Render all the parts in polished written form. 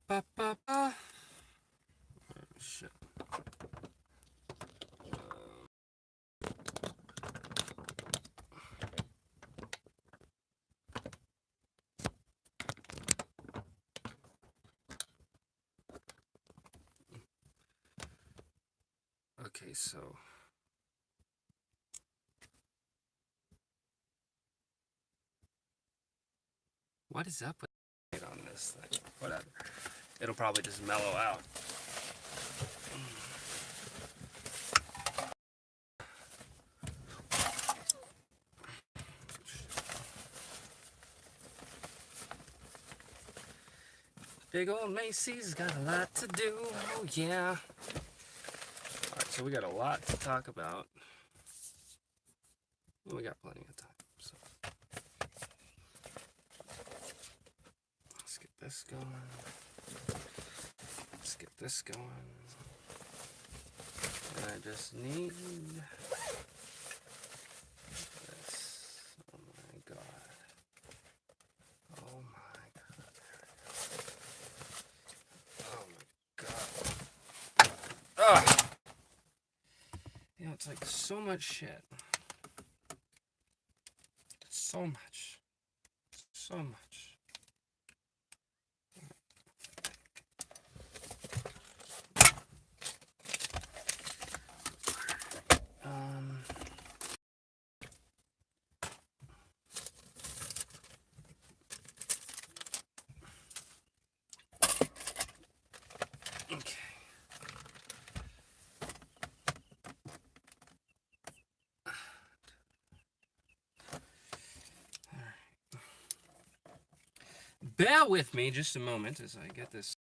ba, ba, ba. Oh, shit. Okay, so what is up with it on this thing? Whatever. It'll probably just mellow out. Big old Macy's got a lot to do. Oh, yeah. Alright, so we got a lot to talk about. Well, we got plenty of time. So let's get this going. Let's get this going. And I just need this. Oh my god. Oh my god. Oh my god. Ugh! You know, it's like so much shit. So much. So much. Okay. Bear with me just a moment as I get this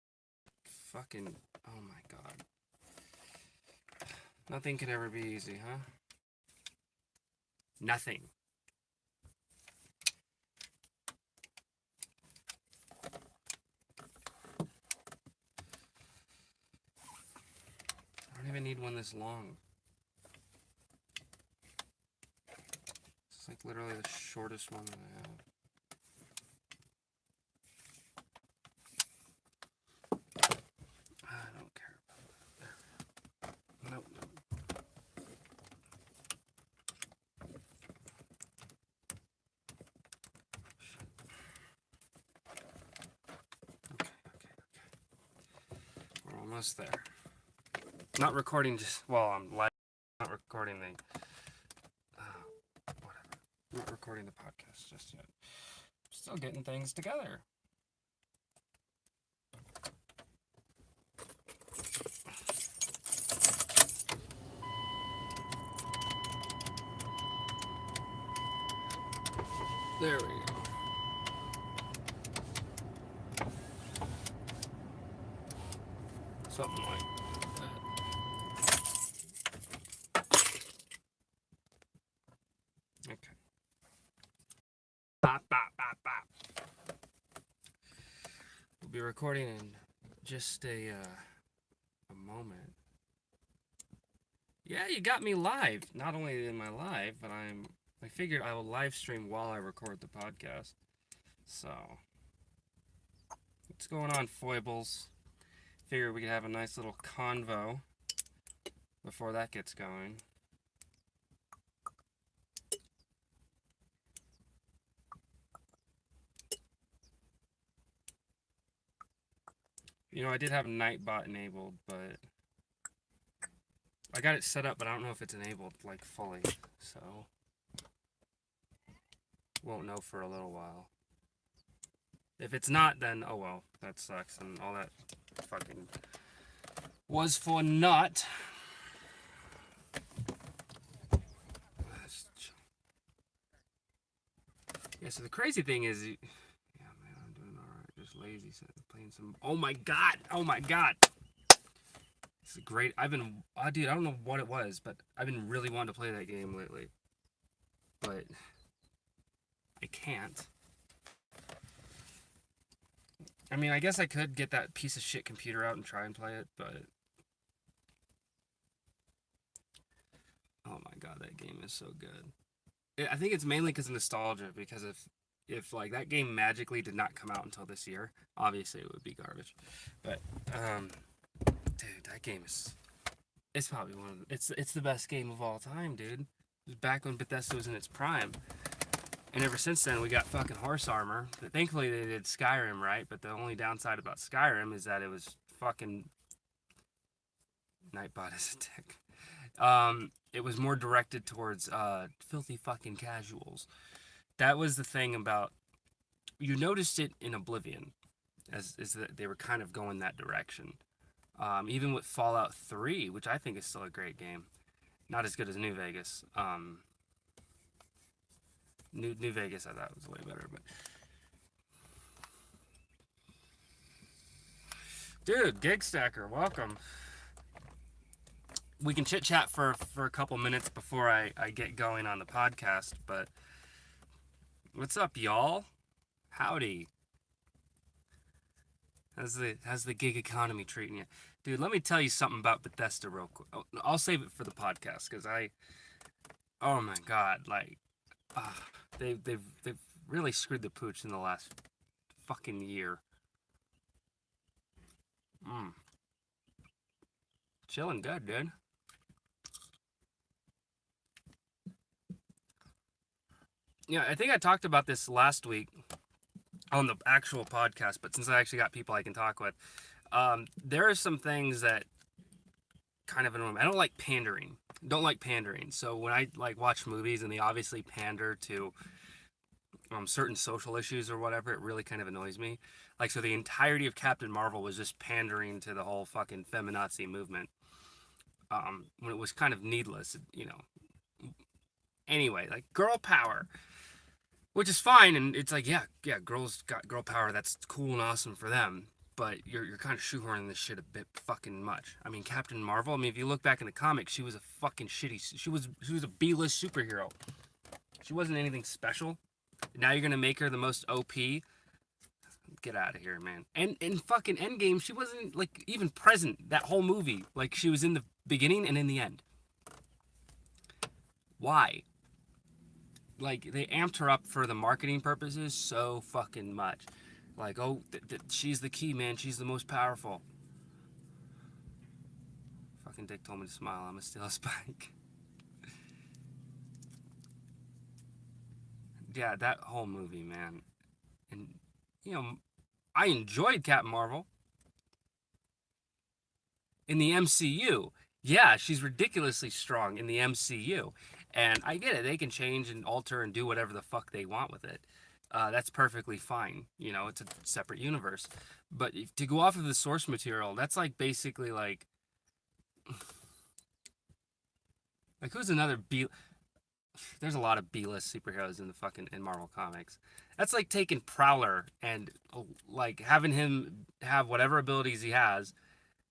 fucking... Oh my god. Nothing could ever be easy, huh? Nothing. I don't even need one this long. It's like literally the shortest one that I have. I don't care about that. Nope, nope. Okay. We're almost there. Not recording just... Well, I'm live. Not recording the... whatever. Not recording the podcast just yet. Still getting things together. There we go. Something like that. Okay. Bop, bop, bop, bop. We'll be recording in just a moment. Yeah, you got me live. Not only in my live, but I figured I will live stream while I record the podcast. So, what's going on, foibles? Figured we could have a nice little convo before that gets going. You know, I did have Nightbot enabled, but I got it set up, but I don't know if it's enabled, like, fully. So, won't know for a little while. If it's not, then, oh well, that sucks, and all that fucking was for naught. Yeah, so the crazy thing is, yeah, man, I'm doing alright, just lazy, playing some, oh my god, this is great. I've been, dude, I don't know what it was, but I've been really wanting to play that game lately, but I can't. I mean, I guess I could get that piece of shit computer out and try and play it, but oh my god, that game is so good. I think it's mainly because of nostalgia, because of if like that game magically did not come out until this year, obviously it would be garbage. But dude, that game is it's probably one of the, it's the best game of all time, dude. It was back when Bethesda was in its prime. And ever since then, we got fucking horse armor. Thankfully, they did Skyrim right, but the only downside about Skyrim is that it was fucking Nightbot is a dick. It was more directed towards filthy fucking casuals. That was the thing about. You noticed it in Oblivion, as is that they were kind of going that direction. Even with Fallout 3, which I think is still a great game, not as good as New Vegas. New Vegas, I thought was way better, but dude, Gig Stacker, welcome. We can chit chat for a couple minutes before I get going on the podcast, but what's up, y'all? Howdy. How's the gig economy treating you, dude? Let me tell you something about Bethesda real quick. I'll save it for the podcast because oh my god, like, they've really screwed the pooch in the last fucking year. Chilling good, dude. Yeah, I think I talked about this last week on the actual podcast, but since I actually got people I can talk with, there are some things that kind of annoy me. I don't like pandering. Don't like pandering. So when I like watch movies and they obviously pander to certain social issues or whatever, it really kind of annoys me. Like, so the entirety of Captain Marvel was just pandering to the whole fucking feminazi movement. When it was kind of needless, you know. Anyway, like girl power, which is fine, and it's like, yeah, girls got girl power. That's cool and awesome for them. But you're kind of shoehorning this shit a bit fucking much. I mean, Captain Marvel. I mean, if you look back in the comics, she was a fucking shitty. She was a B-list superhero. She wasn't anything special. Now you're gonna make her the most OP. Get out of here, man. And in fucking Endgame, she wasn't like even present that whole movie. Like, she was in the beginning and in the end. Why? Like, they amped her up for the marketing purposes so fucking much. Like, oh, she's the key, man. She's the most powerful. Fucking Dick told me to smile. I'm gonna steal a spike. Yeah, that whole movie, man. And, you know, I enjoyed Captain Marvel in the MCU. Yeah, she's ridiculously strong in the MCU. And I get it. They can change and alter and do whatever the fuck they want with it. That's perfectly fine. You know, it's a separate universe. But to go off of the source material, that's like basically like who's another B? There's a lot of B-list superheroes in the fucking in Marvel comics. That's like taking Prowler and like having him have whatever abilities he has,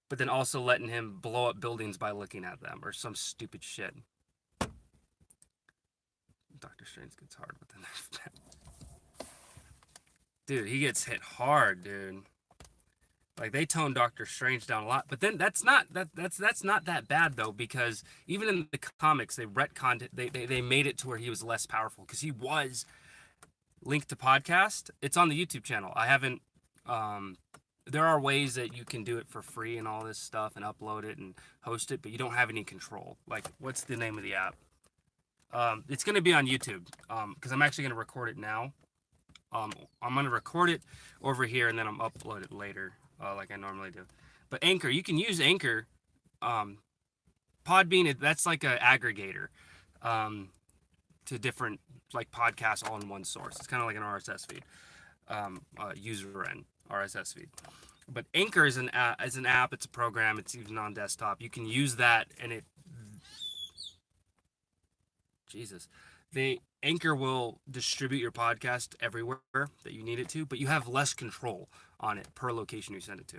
but then also letting him blow up buildings by looking at them or some stupid shit. Doctor Strange gets hard with the knife. Dude, he gets hit hard, dude. Like, they toned Doctor Strange down a lot, but then that's not that bad though, because even in the comics they retconned it. They made it to where he was less powerful because he was linked to podcast. It's on the YouTube channel. I haven't. There are ways that you can do it for free and all this stuff and upload it and host it, but you don't have any control. Like, what's the name of the app? It's going to be on YouTube because I'm actually going to record it now. I'm going to record it over here and then I'm upload it later like I normally do. But Anchor, you can use Anchor. Podbean, that's like an aggregator to different like podcasts all in one source. It's kind of like an RSS feed, user and RSS feed. But Anchor is an app. It's a program. It's even on desktop. You can use that, and the Anchor will distribute your podcast everywhere that you need it to, but you have less control on it per location you send it to.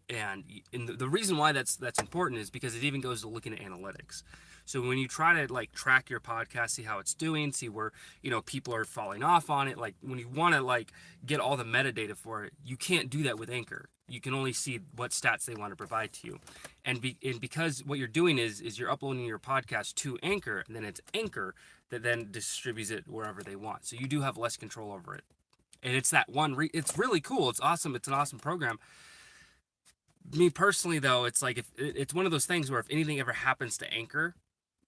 And the reason why that's important is because it even goes to looking at analytics. So when you try to like track your podcast, see how it's doing, see where people are falling off on it, like when you want to like get all the metadata for it, you can't do that with Anchor. You can only see what stats they want to provide to you, and because what you're doing is you're uploading your podcast to Anchor, and then it's Anchor that then distributes it wherever they want. So you do have less control over it, and it's that one. It's really cool. It's awesome. It's an awesome program. Me personally, though, it's like if it's one of those things where if anything ever happens to Anchor,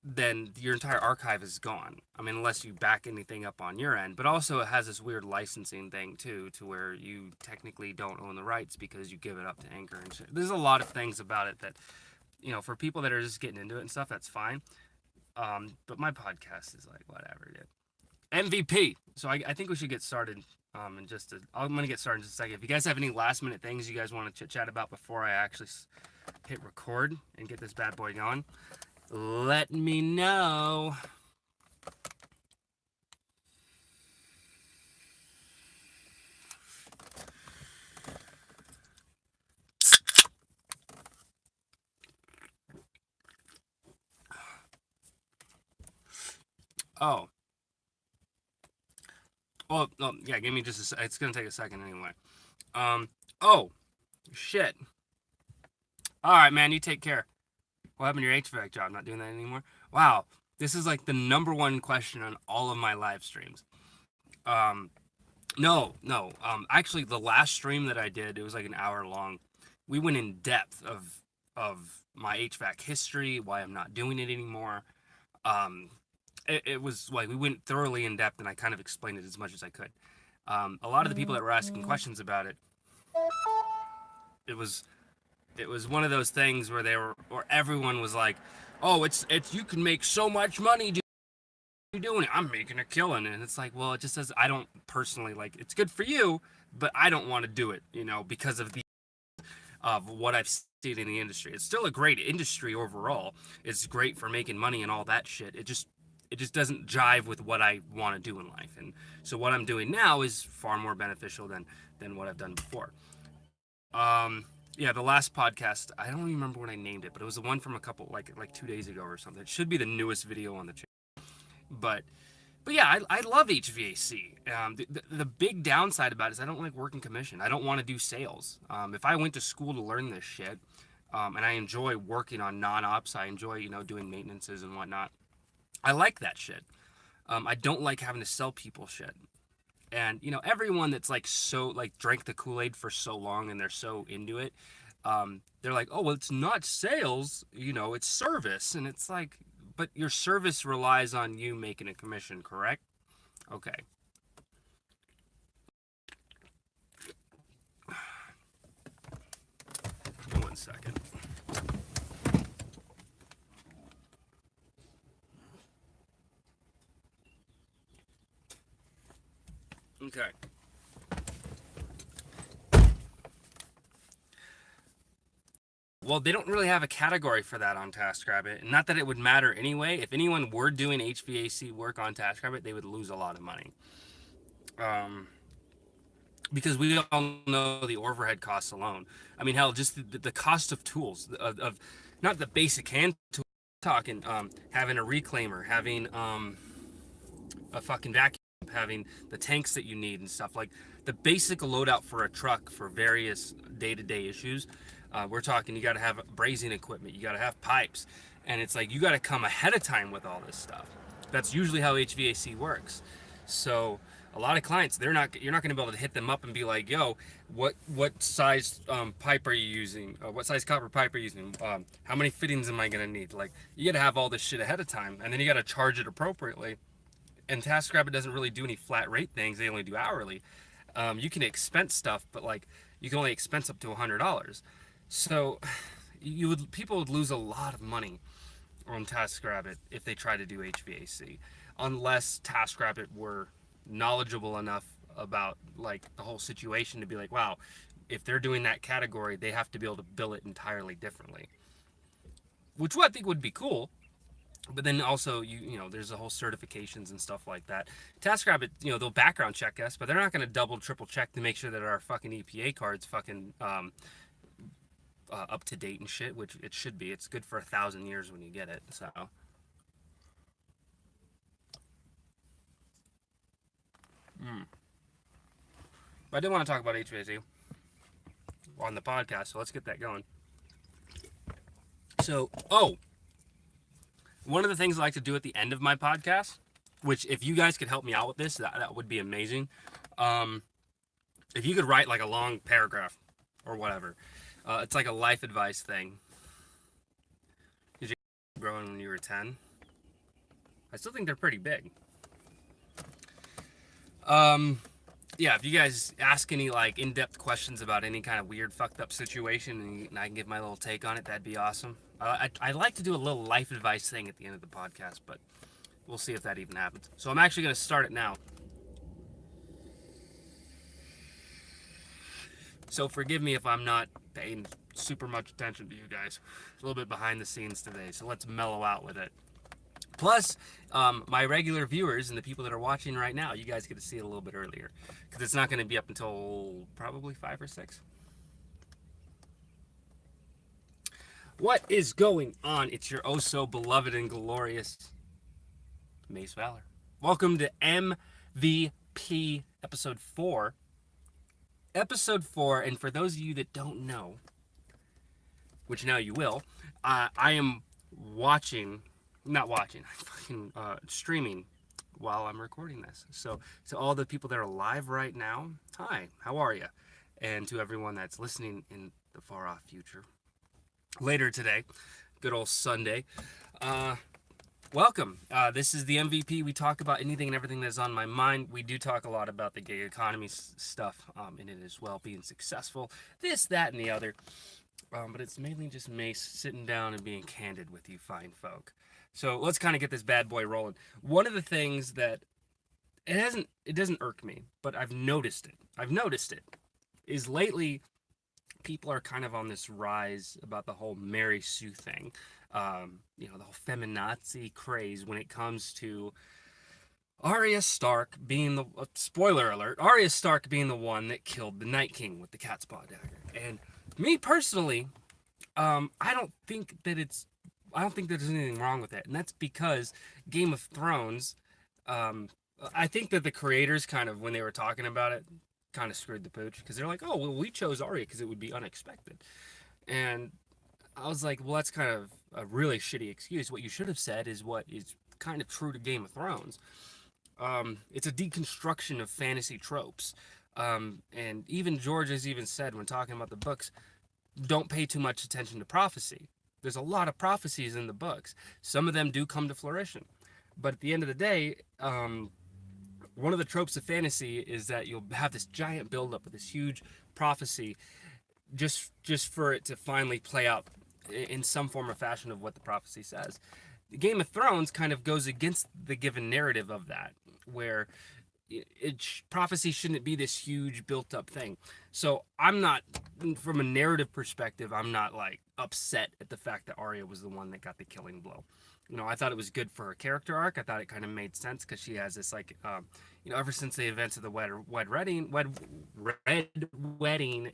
then your entire archive is gone. I mean, unless you back anything up on your end. But also, it has this weird licensing thing too, to where you technically don't own the rights because you give it up to Anchor and shit. There's a lot of things about it that, for people that are just getting into it and stuff, that's fine. But my podcast is like whatever, dude. MVP. So I think we should get started. I'm gonna get started in just a second. If you guys have any last minute things you guys want to chit chat about before I actually hit record and get this bad boy going, let me know. Oh. Oh, yeah, give me just it's going to take a second anyway. Oh, shit. All right, man, you take care. What happened to your HVAC job? Not doing that anymore? Wow, this is like the number one question on all of my live streams. No. Actually, the last stream that I did, it was like an hour long. We went in depth of my HVAC history, why I'm not doing it anymore. It was like we went thoroughly in depth, and I kind of explained it as much as I could. A lot of the people that were asking questions about it, it was one of those things where everyone was like, "Oh, it's you can make so much money doing it. I'm making a killing," and it's like, well, it just says I don't personally like. It's good for you, but I don't want to do it, because of what I've seen in the industry. It's still a great industry overall. It's great for making money and all that shit. It just doesn't jive with what I want to do in life. And so what I'm doing now is far more beneficial than what I've done before. Yeah, the last podcast, I don't even remember what I named it, but it was the one from a couple like 2 days ago or something. It should be the newest video on the channel. But yeah, I love HVAC. The big downside about it is I don't like working commission. I don't want to do sales. If I went to school to learn this shit, and I enjoy working on non-ops, I enjoy doing maintenances and whatnot. I like that shit. I don't like having to sell people shit. And everyone that's like so like drank the Kool-Aid for so long and they're so into it, they're like, oh well, it's not sales, it's service. And it's like, but your service relies on you making a commission, correct? Okay. 1 second. Okay. Well, they don't really have a category for that on TaskRabbit. Not that it would matter anyway. If anyone were doing HVAC work on TaskRabbit, they would lose a lot of money. Because we all know the overhead costs alone. I mean, hell, just the cost of tools, of not the basic hand tool, talking, having a reclaimer, having a fucking vacuum, having the tanks that you need and stuff, like the basic loadout for a truck for various day-to-day issues. We're talking, you got to have brazing equipment, you got to have pipes, and it's like you got to come ahead of time with all this stuff. That's usually how HVAC works. So a lot of clients, you're not going to be able to hit them up and be like, yo, what size pipe are you using? What size copper pipe are you using? How many fittings am I going to need? Like, you got to have all this shit ahead of time, and then you got to charge it appropriately. And TaskRabbit doesn't really do any flat rate things. They only do hourly. You can expense stuff, but like you can only expense up to $100. So people would lose a lot of money on TaskRabbit if they try to do HVAC, unless TaskRabbit were knowledgeable enough about like the whole situation to be like, wow, if they're doing that category, they have to be able to bill it entirely differently, which I think would be cool. But then also, there's the whole certifications and stuff like that. TaskRabbit, they'll background check us, but they're not going to double, triple check to make sure that our fucking EPA cards fucking up to date and shit, which it should be. It's good for 1,000 years when you get it. So. But I did want to talk about HVAC on the podcast, so let's get that going. So, one of the things I like to do at the end of my podcast, which if you guys could help me out with this, that would be amazing. If you could write like a long paragraph or whatever, it's like a life advice thing. Did you growing when you were 10? I still think they're pretty big. Yeah, if you guys ask any like in-depth questions about any kind of weird fucked up situation and I can give my little take on it, that'd be awesome. I like to do a little life advice thing at the end of the podcast, but we'll see if that even happens. So I'm actually going to start it now. So forgive me if I'm not paying super much attention to you guys. It's a little bit behind the scenes today, so let's mellow out with it. Plus, my regular viewers and the people that are watching right now, you guys get to see it a little bit earlier. Because it's not going to be up until probably 5 or 6. What is going on? It's your oh so beloved and glorious Mace Valor. Welcome to MVP episode 4. Episode 4, and for those of you that don't know, which now you will, I am streaming while I'm recording this. So to all the people that are live right now, hi, how are you? And to everyone that's listening in the far off future, later today, good old Sunday, welcome. This is the MVP. We talk about anything and everything that's on my mind. We do talk a lot about the gig economy stuff in it as well, being successful, this, that, and the other. But it's mainly just Mace sitting down and being candid with you fine folk. So let's kind of get this bad boy rolling. One of the things that it doesn't irk me, but I've noticed it, is lately people are kind of on this rise about the whole Mary Sue thing. The whole feminazi craze when it comes to Arya Stark being spoiler alert, Arya Stark being the one that killed the Night King with the cat's paw dagger. And me personally, I don't think there's anything wrong with it. And that's because Game of Thrones, I think that the creators kind of, when they were talking about it, kind of screwed the pooch. Because they're like, oh, well, we chose Arya because it would be unexpected. And I was like, well, that's kind of a really shitty excuse. What you should have said is what is kind of true to Game of Thrones. It's a deconstruction of fantasy tropes. And even George has even said when talking about the books, don't pay too much attention to prophecy. There's a lot of prophecies in the books. Some of them do come to fruition. But at the end of the day, one of the tropes of fantasy is that you'll have this giant buildup of this huge prophecy just for it to finally play out in some form or fashion of what the prophecy says. The Game of Thrones kind of goes against the given narrative of that, where prophecy shouldn't be this huge built-up thing. So I'm not, from a narrative perspective, I'm not like upset at the fact that Arya was the one that got the killing blow. I thought it was good for her character arc. I thought it kind of made sense because she has this like, ever since the events of the red wedding,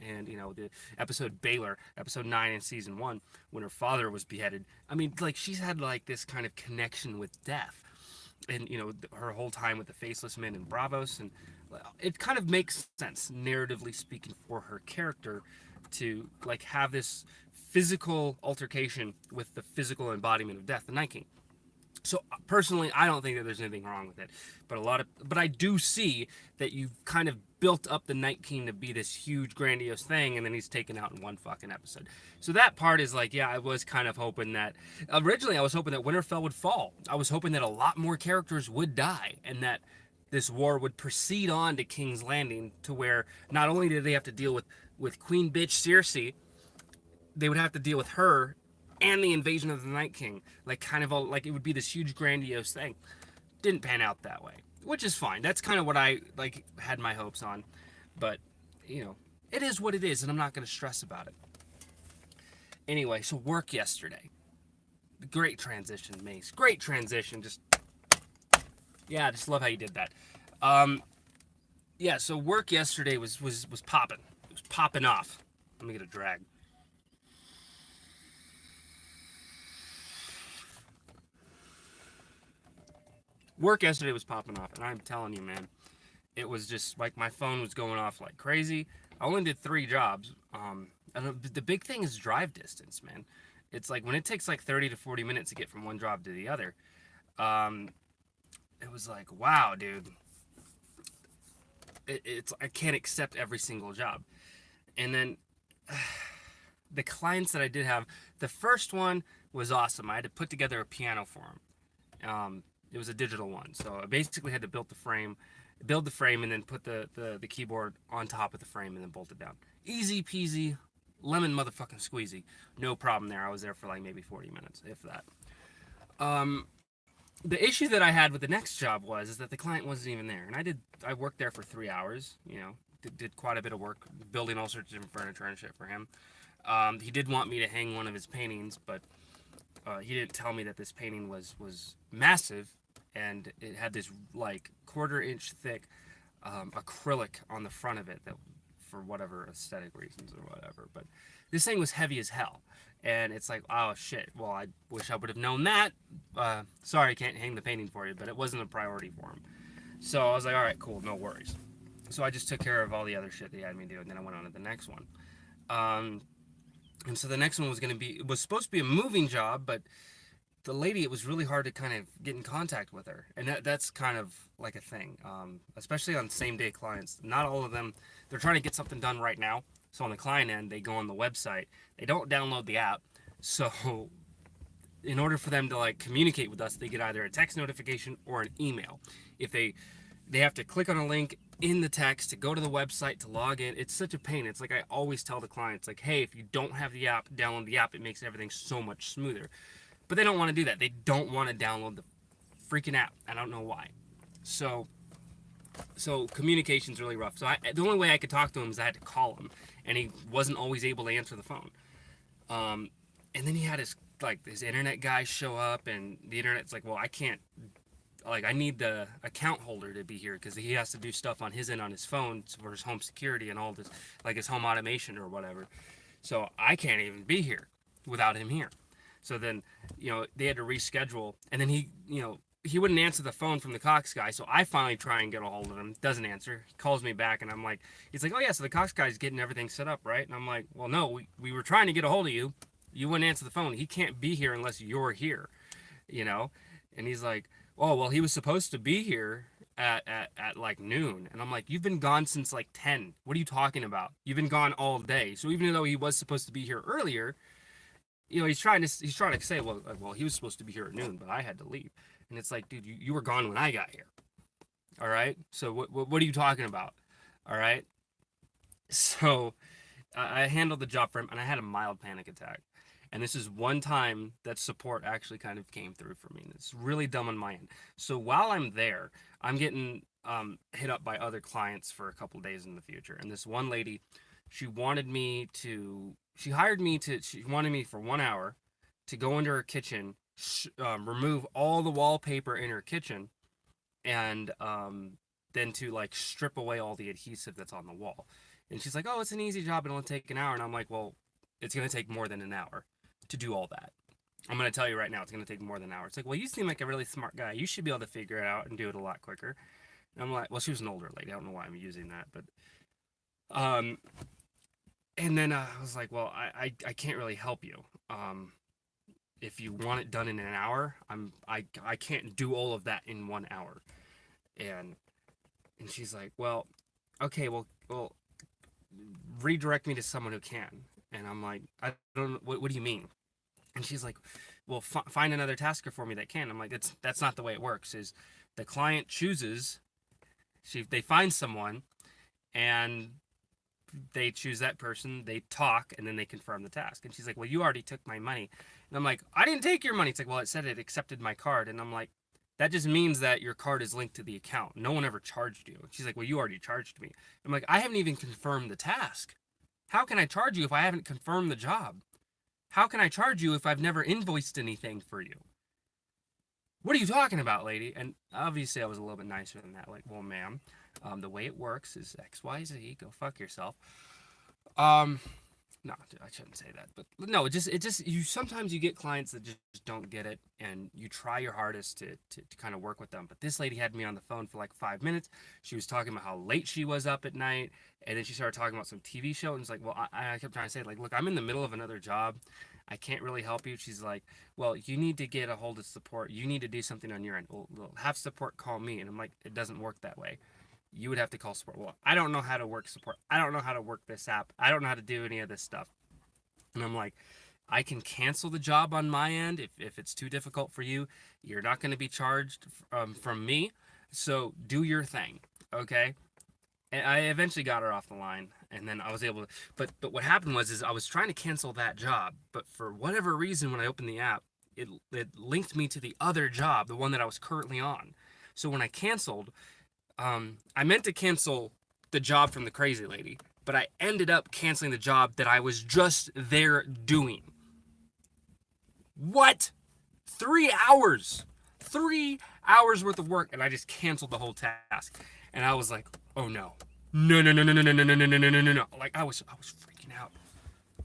and the episode Baylor, episode 9 in season 1, when her father was beheaded. I mean, like she's had like this kind of connection with death, and her whole time with the Faceless Men in Braavos, and it kind of makes sense narratively speaking for her character to like have this physical altercation with the physical embodiment of death, the Night King. So personally, I don't think that there's anything wrong with it, but I do see that you've kind of built up the Night King to be this huge grandiose thing, and then he's taken out in one fucking episode. So that part is like, yeah, I was kind of hoping that originally I was hoping that Winterfell would fall. I was hoping that a lot more characters would die, and that this war would proceed on to King's Landing, to where not only did they have to deal with Queen Bitch Cersei, they would have to deal with her and the invasion of the Night King, like kind of like it would be this huge grandiose thing. Didn't pan out that way, which is fine. That's kind of what I like had my hopes on, but it is what it is, and I'm not going to stress about it. Anyway, so work yesterday. Great transition, Mace. Great transition. Just love how you did that. So work yesterday was popping. It was popping off. Let me get a drag. Work yesterday was popping off, and I'm telling you, man, it was just like my phone was going off like crazy. I only did 3 jobs. And the big thing is drive distance, man. It's like when it takes like 30 to 40 minutes to get from one job to the other. Um, it was like, wow, dude. It's I can't accept every single job. And then the clients that I did have, the first one was awesome. I had to put together a piano for him. It was a digital one, so I basically had to build the frame, and then put the keyboard on top of the frame, and then bolt it down. Easy peasy, lemon motherfucking squeezy. No problem there. I was there for like maybe 40 minutes, if that. Um, the issue that I had with the next job was is that the client wasn't even there, and I worked there for 3 hours. Did quite a bit of work building all sorts of different furniture and shit for him. He did want me to hang one of his paintings, but he didn't tell me that this painting was massive, and it had this like quarter-inch thick acrylic on the front of it that for whatever aesthetic reasons or whatever. But this thing was heavy as hell, and it's like, oh shit. Well, I wish I would have known that. Sorry, I can't hang the painting for you, but it wasn't a priority for him. So I was like, all right, cool, no worries. So I just took care of all the other shit they had me do, and then I went on to the next one. Um, and so the next one was supposed to be a moving job, but the lady, it was really hard to kind of get in contact with her, and that's kind of like a thing, especially on same day clients. Not all of them, they're trying to get something done right now. So on the client end, they go on the website, they don't download the app. So in order for them to like communicate with us, they get either a text notification or an email. If they have to click on a link in the text to go to the website to log in. It's such a pain. It's like I always tell the clients, like, hey, if you don't have the app, download the app. It makes everything so much smoother. But they don't want to do that. They don't want to download the freaking app. I don't know why. So communication's really rough. So the only way I could talk to him is I had to call him, and he wasn't always able to answer the phone. And then he had his internet guy show up, and the internet's like, well, I can't, like, I need the account holder to be here because he has to do stuff on his end on his phone for his home security and all this, like his home automation or whatever. So I can't even be here without him here. So then, they had to reschedule, and then he wouldn't answer the phone from the Cox guy. So I finally try and get a hold of him. Doesn't answer. He calls me back, and I'm like, he's like, oh yeah, so the Cox guy's getting everything set up, right? And I'm like, well, no, we were trying to get a hold of you. You wouldn't answer the phone. He can't be here unless you're here, you know? And he's like, oh, well, he was supposed to be here at like noon. And I'm like, you've been gone since like 10. What are you talking about? You've been gone all day. So even though he was supposed to be here earlier, he's trying to say, well, he was supposed to be here at noon, but I had to leave. And it's like, dude, you were gone when I got here. All right. So what are you talking about? All right. So I handled the job for him, and I had a mild panic attack. And this is one time that support actually kind of came through for me. And it's really dumb on my end. So while I'm there, I'm getting hit up by other clients for a couple days in the future. And this one lady, she wanted me to, she hired me to, she wanted me for 1 hour to go into her kitchen, remove all the wallpaper in her kitchen, and then to like strip away all the adhesive that's on the wall. And she's like, oh, it's an easy job. It'll take an hour. And I'm like, well, it's going to take more than an hour to do all that. I'm going to tell you right now, it's going to take more than an hour. It's like, well, you seem like a really smart guy. You should be able to figure it out and do it a lot quicker. And I'm like, well, she was an older lady. I don't know why I'm using that, but, and then I was like, well, I can't really help you. If you want it done in an hour, I can't do all of that in 1 hour. And she's like, well, okay, well, redirect me to someone who can. And I'm like, I don't know, what do you mean? And she's like, well, find another tasker for me that can. I'm like, that's not the way it works. Is the client chooses, they find someone, and they choose that person, they talk, and then they confirm the task. And she's like, well, you already took my money. And I'm like, I didn't take your money. It's like, well, it said it accepted my card. And I'm like, that just means that your card is linked to the account. No one ever charged you. She's like, well, you already charged me. I'm like, I haven't even confirmed the task. How can I charge you if I haven't confirmed the job? How can I charge you if I've never invoiced anything for you? What are you talking about, lady? And obviously I was a little bit nicer than that. Like, well, ma'am, the way it works is XYZ. Go fuck yourself. No, I shouldn't say that, but no, it just you sometimes you get clients that just don't get it, and you try your hardest to kind of work with them. But this lady had me on the phone for like 5 minutes. She was talking about how late she was up at night, and then she started talking about some TV show, and it's like, well, I kept trying to say like, look, I'm in the middle of another job. I can't really help you. She's like, well, you need to get a hold of support. You need to do something on your end. Well, have support call me, and I'm like, it doesn't work that way. You would have to call support. Well, I don't know how to work support. I don't know how to work this app. I don't know how to do any of this stuff. And I'm like, I can cancel the job on my end if it's too difficult for you. You're not going to be charged from me. So do your thing. Okay. And I eventually got her off the line, and then I was able to. But what happened was is I was trying to cancel that job, but for whatever reason, when I opened the app, it linked me to the other job, the one that I was currently on. So when I canceled, I meant to cancel the job from the crazy lady, but I ended up canceling the job that I was just there doing. What? 3 hours. 3 hours worth of work, and I just canceled the whole task. And I was like, oh no. No, no, no, no, no, no, no, no, no, no, no, no, no. Like I was freaking out.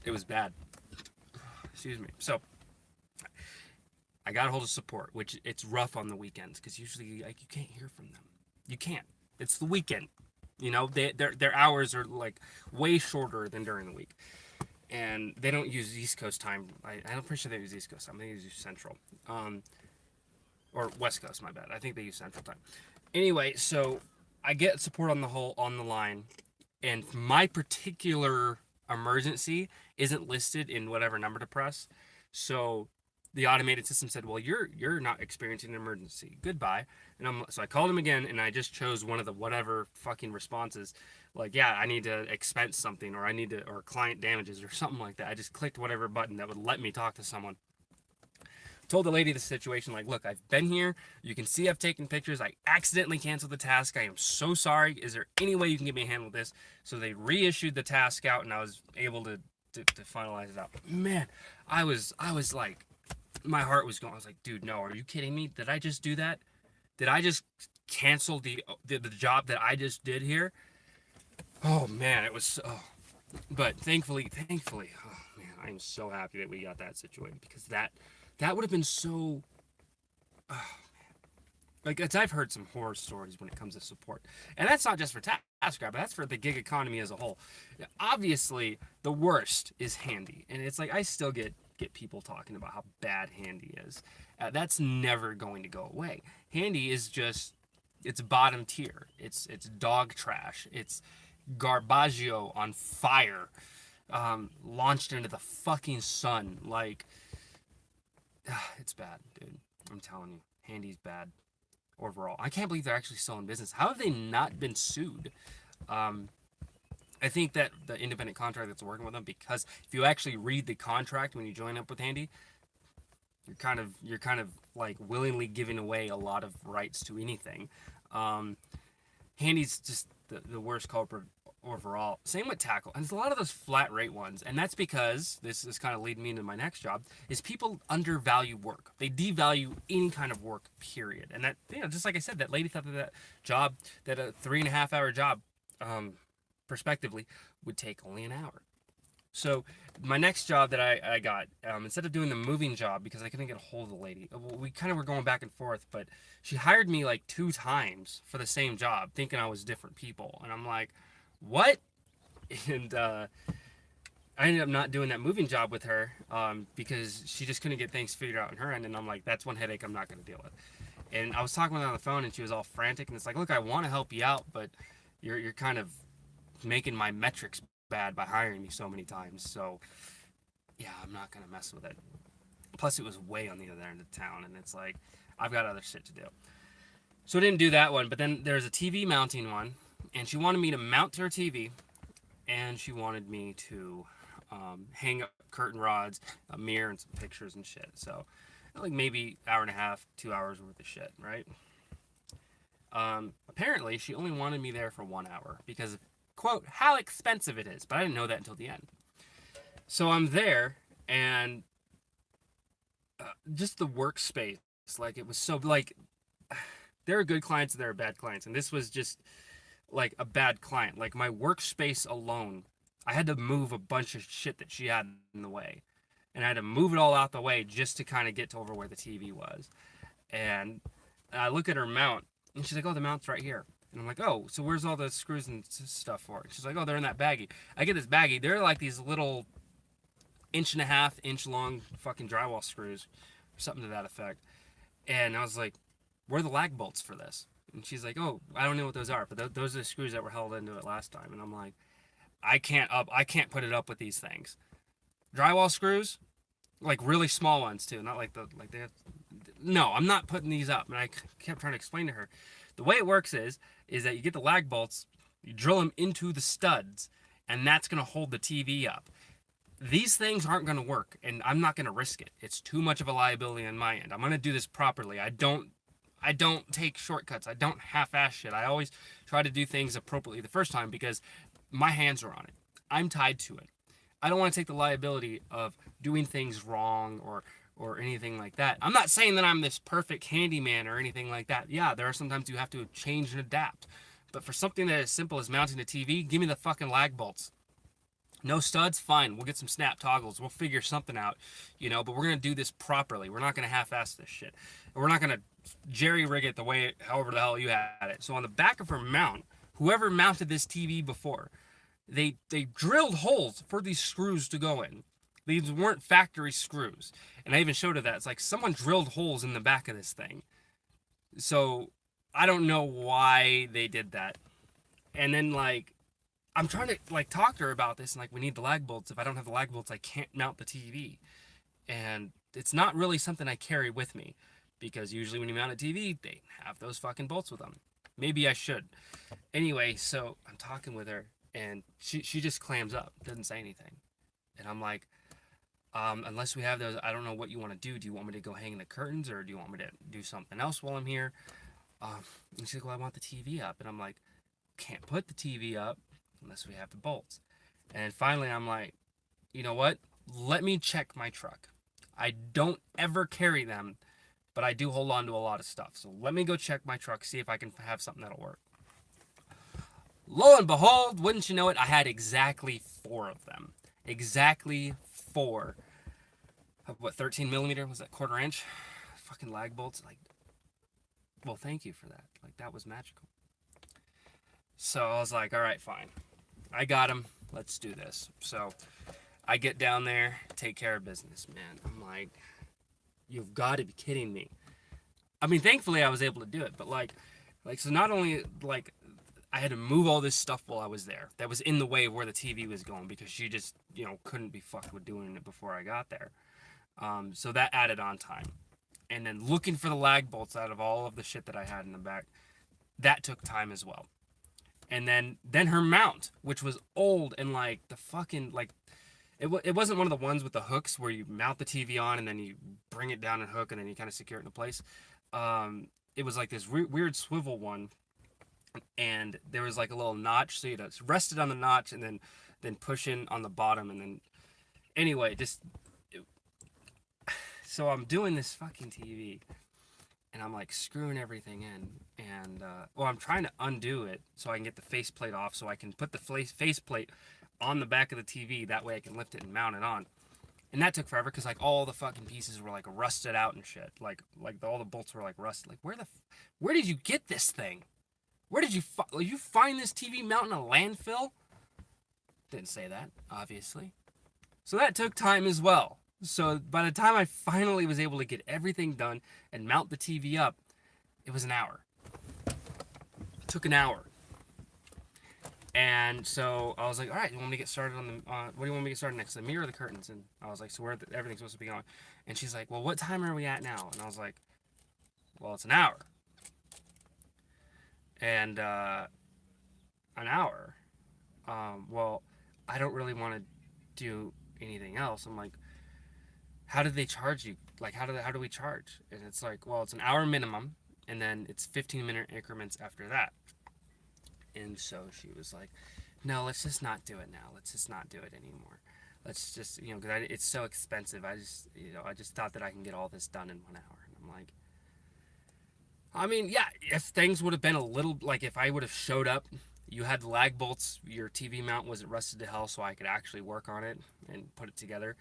It was bad. Excuse me. So I got a hold of support, which it's rough on the weekends because usually like you can't hear from them. You can't. It's the weekend. You know, their hours are like way shorter than during the week, and they don't use East Coast time. I'm pretty sure they use East Coast time. They use Central, or West Coast. My bad. I think they use Central time. Anyway, so I get support on the line, and my particular emergency isn't listed in whatever number to press. So the automated system said, "Well, you're not experiencing an emergency. Goodbye." And so I called him again, and I just chose one of the whatever fucking responses, like, "Yeah, I need to expense something, or I need to, or client damages, or something like that." I just clicked whatever button that would let me talk to someone. Told the lady the situation, like, "Look, I've been here. You can see I've taken pictures. I accidentally canceled the task. I am so sorry. Is there any way you can give me a hand with this?" So they reissued the task out, and I was able to finalize it out. Man, I was like, my heart was going. I was like, dude, no, are you kidding me? Did I just do that? Did I just cancel the job that I just did here? Oh man, it was. Oh. But thankfully, oh man, I am so happy that we got that situated because that would have been so. Oh, like I've heard some horror stories when it comes to support, and that's not just for TaskRabbit. That's for the gig economy as a whole. Obviously, the worst is Handy, and it's like I still get people talking about how bad Handy is. That's never going to go away. Handy is just it's bottom tier. It's dog trash. It's Garbaggio on fire, launched into the fucking sun. Like it's bad, dude. I'm telling you, Handy's bad overall. I can't believe they're actually still in business. How have they not been sued? Um, I think that the independent contractor that's working with them, because if you actually read the contract when you join up with Handy, you're kind of like willingly giving away a lot of rights to anything. Um, Handy's just the worst culprit overall. Same with Tackle, and there's a lot of those flat rate ones, and that's because this is kind of leading me into my next job. Is people undervalue work? They devalue any kind of work, period. And that just like I said, that lady thought that job, that a 3.5 hour job, prospectively, would take only an hour. So my next job that I got, instead of doing the moving job because I couldn't get a hold of the lady, we kind of were going back and forth, but she hired me like 2 times for the same job, thinking I was different people, and I'm like, what? And I ended up not doing that moving job with her because she just couldn't get things figured out on her end, and I'm like, that's one headache I'm not going to deal with. And I was talking with her on the phone, and she was all frantic, and it's like, look, I want to help you out, but you're kind of making my metrics bad by hiring me so many times. So yeah, I'm not gonna mess with it. Plus, it was way on the other end of town, and it's like I've got other shit to do. So I didn't do that one. But then there's a TV mounting one, and she wanted me to mount to her TV, and she wanted me to hang up curtain rods, a mirror, and some pictures and shit. So like maybe hour and a half, 2 hours worth of shit, right? Apparently, she only wanted me there for 1 hour because of, quote, how expensive it is. But I didn't know that until the end. So I'm there, and just the workspace, like it was so like there are good clients and there are bad clients, and this was just like a bad client. Like my workspace alone, I had to move a bunch of shit that she had in the way. And I had to move it all out the way just to kind of get to over where the TV was. And I look at her mount, and she's like, "Oh, the mount's right here." And I'm like, "Oh, so where's all the screws and stuff for?" And she's like, "Oh, they're in that baggie." I get this baggie. They're like these little inch and a half, inch long fucking drywall screws, or something to that effect. And I was like, "Where are the lag bolts for this?" And she's like, "Oh, I don't know what those are, but those are the screws that were held into it last time." And I'm like, I can't put it up with these things. Drywall screws, like really small ones too, not like they have. No, I'm not putting these up. And I kept trying to explain to her, the way it works is that you get the lag bolts, you drill them into the studs, and that's gonna hold the TV up. These things aren't going to work, and I'm not going to risk it. It's too much of a liability on my end. I'm going to do this properly. I don't take shortcuts. I don't half-ass shit. I always try to do things appropriately the first time because my hands are on it. I'm tied to it. I don't want to take the liability of doing things wrong or anything like that. I'm not saying that I'm this perfect handyman or anything like that. Yeah, there are sometimes you have to change and adapt. But for something that is simple as mounting a TV, give me the fucking lag bolts. No studs, fine. We'll get some snap toggles. We'll figure something out, but we're going to do this properly. We're not going to half-ass this shit. And we're not going to jerry rig it the way, however the hell you had it. So on the back of her mount, whoever mounted this TV before, they drilled holes for these screws to go in. These weren't factory screws. And I even showed her that. It's like someone drilled holes in the back of this thing. So I don't know why they did that. And then, like, I'm trying to like talk to her about this and like we need the lag bolts. If I don't have the lag bolts, I can't mount the TV. And it's not really something I carry with me because usually when you mount a TV, they have those fucking bolts with them. Maybe I should. Anyway, so I'm talking with her and she just clams up, doesn't say anything. And I'm like, unless we have those, I don't know what you want to do. Do you want me to go hang the curtains or do you want me to do something else while I'm here? And she's like, well, I want the TV up. And I'm like, can't put the TV up unless we have the bolts. And finally I'm like, you know what? Let me check my truck. I don't ever carry them, but I do hold on to a lot of stuff. So let me go check my truck, see if I can have something that'll work. Lo and behold, wouldn't you know it, I had exactly 4 of them. Exactly 4. What, 13 millimeter? Was that 1/4 inch? Fucking lag bolts. Like, well, thank you for that. Like, that was magical. So I was like, all right, fine. I got him. Let's do this. So I get down there, take care of business, man. I'm like, you've got to be kidding me. I mean, thankfully I was able to do it, but so not only like I had to move all this stuff while I was there that was in the way of where the TV was going because she just, couldn't be fucked with doing it before I got there. So that added on time. And then looking for the lag bolts out of all of the shit that I had in the back, that took time as well. And then her mount, which was old and like the fucking like, it wasn't one of the ones with the hooks where you mount the TV on and then you bring it down and hook and then you kind of secure it into place. It was like this weird swivel one, and there was like a little notch, so you'd rest it on the notch and then push in on the bottom and then anyway, so I'm doing this fucking TV. And I'm like screwing everything in, and I'm trying to undo it so I can get the faceplate off, so I can put the faceplate on the back of the TV. That way I can lift it and mount it on. And that took forever because like all the fucking pieces were like rusted out and shit. Like all the bolts were like rusted. Like where did you get this thing? Where did you find this TV mount in a landfill? Didn't say that, obviously. So that took time as well. So by the time I finally was able to get everything done and mount the TV up, it was an hour. It took an hour. And so I was like, all right, you want me to get started on the, what do you want me to get started next? The mirror or the curtains? And I was like, so where everything's supposed to be going? And she's like, well, what time are we at now? And I was like, well, it's an hour. And an hour? Well, I don't really want to do anything else. I'm like, how did they charge you? Like, how do we charge? And it's like, well, it's an hour minimum, and then it's 15-minute increments after that. And so she was like, no, let's just not do it now. Let's just not do it anymore. Let's just, because it's so expensive. I just thought that I can get all this done in 1 hour. And I'm like, I mean, yeah, if things would have been a little, like if I would have showed up You had lag bolts. Your TV mount wasn't rusted to hell, so I could actually work on it and put it together.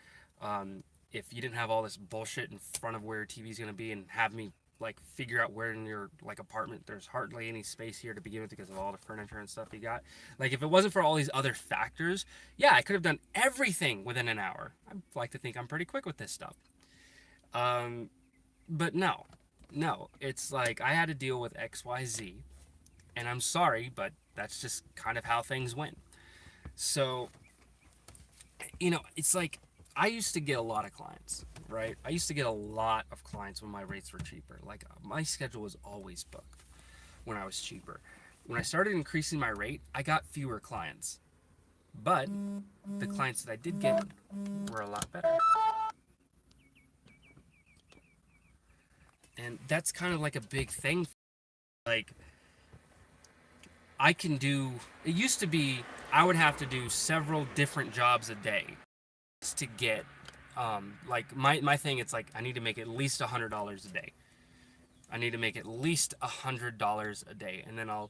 If you didn't have all this bullshit in front of where your TV's gonna be and have me like figure out where in your like apartment there's hardly any space here to begin with because of all the furniture and stuff you got. Like if it wasn't for all these other factors, yeah, I could have done everything within an hour. I like to think I'm pretty quick with this stuff. Um, but no, it's like I had to deal with XYZ, and I'm sorry, but that's just kind of how things went. So, it's like I used to get a lot of clients, right? I used to get a lot of clients when my rates were cheaper. Like my schedule was always booked when I was cheaper. When I started increasing my rate, I got fewer clients. But the clients that I did get were a lot better. And that's kind of like a big thing. Like I can do it used to be I would have to do several different jobs a day to get like my thing. It's like I need to make at least $100 a day. I need to make at least $100 a day, and then I'll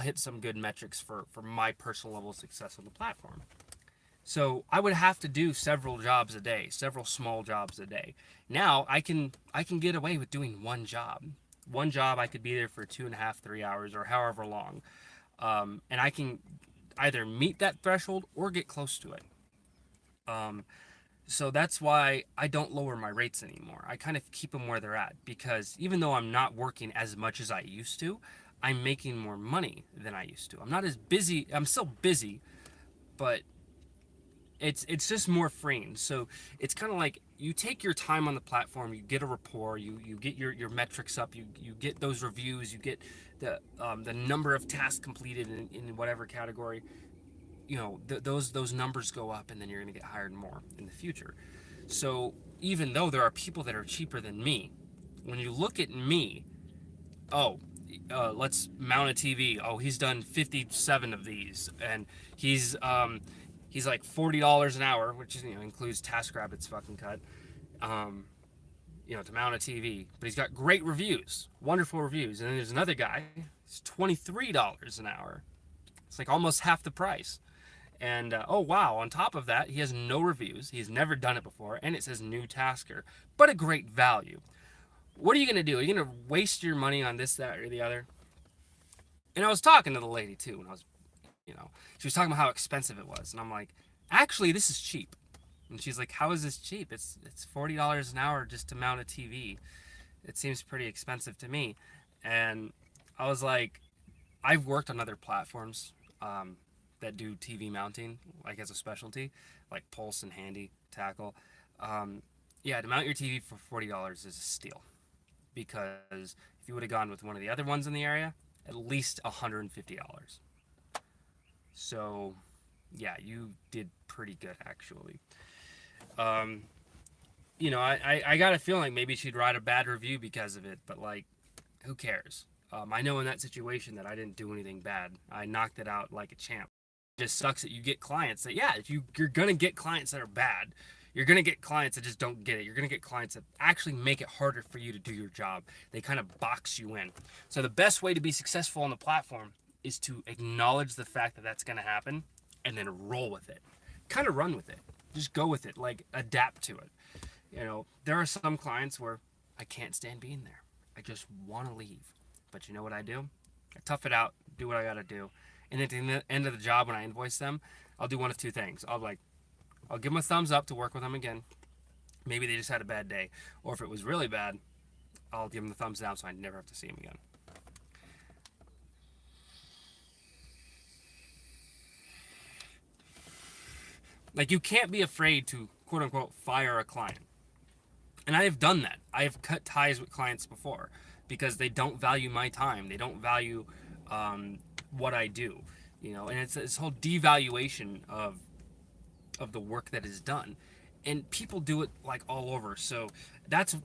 hit some good metrics for my personal level of success on the platform. So I would have to do several jobs a day, several small jobs a day. Now I can get away with doing one job. One job I could be there for 2.5, 3 hours, or however long, and I can either meet that threshold or get close to it. Um, so that's why I don't lower my rates anymore. I kind of keep them where they're at because even though I'm not working as much as I used to, I'm making more money than I used to. I'm not as busy. I'm still busy, but it's just more freeing. So it's kind of like you take your time on the platform, you get a rapport, you get your metrics up, you get those reviews, you get the number of tasks completed in whatever category. Those numbers go up, and then you're going to get hired more in the future. So even though there are people that are cheaper than me, when you look at me, oh, let's mount a TV. Oh, he's done 57 of these, and he's like $40 an hour, which is, includes TaskRabbit's fucking cut. Um, to mount a TV, but he's got great reviews, wonderful reviews. And then there's another guy, it's $23 an hour. It's like almost half the price. And oh wow, on top of that, he has no reviews. He's never done it before, and it says new tasker, but a great value. What are you gonna do? Are you gonna waste your money on this, that, or the other? And I was talking to the lady too, and she was talking about how expensive it was, and I'm like, actually, this is cheap. And she's like, how is this cheap? It's $40 an hour just to mount a TV. It seems pretty expensive to me. And I was like, I've worked on other platforms that do TV mounting, like as a specialty, like Pulse and Handy Tackle. Yeah, to mount your TV for $40 is a steal, because if you would have gone with one of the other ones in the area, at least $150. So, yeah, you did pretty good actually. Um, I got a feeling like maybe she'd write a bad review because of it, but like, who cares? I know in that situation that I didn't do anything bad. I knocked it out like a champ. It just sucks that you get clients that, yeah, you're gonna get clients that are bad. You're gonna get clients that just don't get it. You're gonna get clients that actually make it harder for you to do your job. They kind of box you in. So the best way to be successful on the platform is to acknowledge the fact that that's gonna happen and then roll with it. Kind of run with it. Just go with it. Like adapt to it. There are some clients where I can't stand being there. I just want to leave. But you know what I do? I tough it out, do what I gotta do, and at the end of the job, when I invoice them, I'll do one of two things. I'll give them a thumbs up to work with them again. Maybe they just had a bad day, or if it was really bad, I'll give them the thumbs down so I never have to see them again. Like, you can't be afraid to quote unquote fire a client. And I have done that. I have cut ties with clients before because they don't value my time. They don't value what I do. And it's this whole devaluation of the work that is done. And people do it like all over. So that's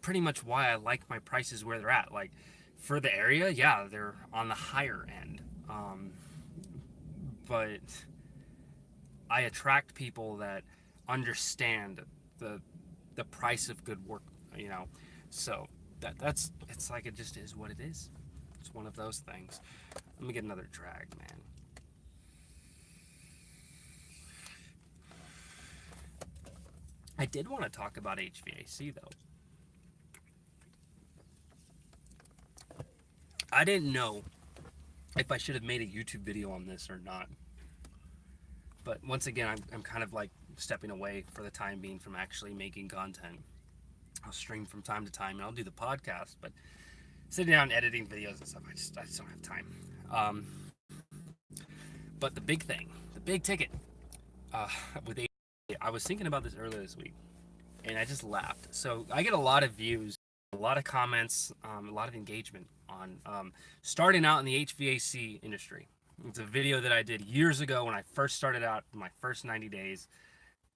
pretty much why I like my prices where they're at. Like for the area, yeah, they're on the higher end. But I attract people that understand the price of good work. So that's it's like it just is what it is. It's one of those things. Let me get another drag, man. I did want to talk about HVAC though. I didn't know if I should have made a YouTube video on this or not. But once again, I'm kind of like stepping away for the time being from actually making content. I'll stream from time to time and I'll do the podcast, but sitting down editing videos and stuff, I just don't have time. But the big thing, the big ticket, with I was thinking about this earlier this week, and I just laughed. So I get a lot of views, a lot of comments, a lot of engagement on starting out in the HVAC industry. It's a video that I did years ago when I first started out, my first 90 days,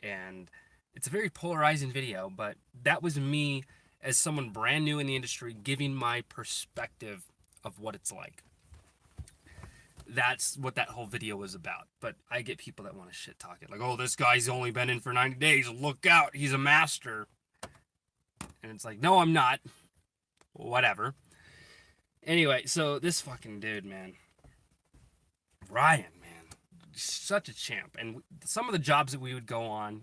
and it's a very polarizing video, but that was me as someone brand new in the industry giving my perspective of what it's like. That's what that whole video was about. But I get people that want to shit talk it. Like, oh, this guy's only been in for 90 days. Look out. He's a master. And it's like, no, I'm not. Whatever. Anyway, so this fucking dude, man. Ryan, man. Such a champ. And some of the jobs that we would go on,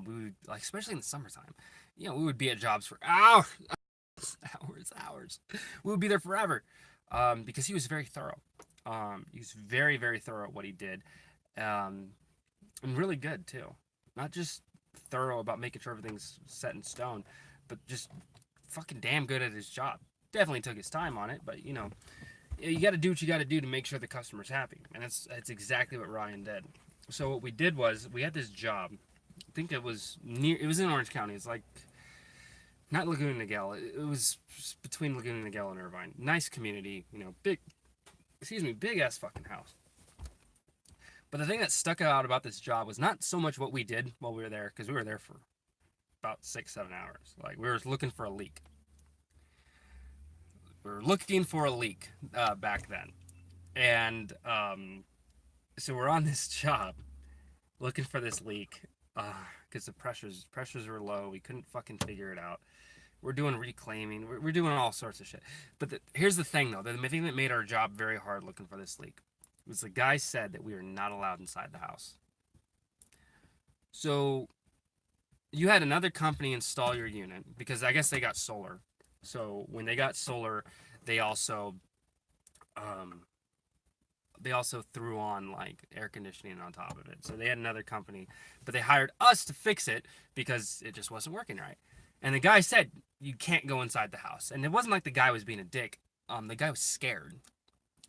we would, like, especially in the summertime, you know, we would be at jobs for hours. We would be there forever because he was very thorough. He was very, very thorough at what he did, and really good too. Not just thorough about making sure everything's set in stone, but just fucking damn good at his job. Definitely took his time on it, but you know, you got to do what you got to do to make sure the customer's happy, and that's exactly what Ryan did. So what we did was we had this job. I think it was in Orange County. It's like not Laguna Niguel. It was between Laguna Niguel and Irvine. Nice community, you know, big ass fucking house. But the thing that stuck out about this job was not so much what we did while we were there, because we were there for about 6-7 hours. Like, we were looking for a leak. Back then. And so we're on this job looking for this leak because the pressures were low. We couldn't fucking figure it out. We're doing reclaiming. We're doing all sorts of shit. But here's the thing, though. The thing that made our job very hard looking for this leak was the guy said that we were not allowed inside the house. So you had another company install your unit because I guess they got solar. So when they got solar, they also threw on like air conditioning on top of it. So they had another company, but they hired us to fix it because it just wasn't working right. And the guy said, you can't go inside the house. And it wasn't like the guy was being a dick. The guy was scared.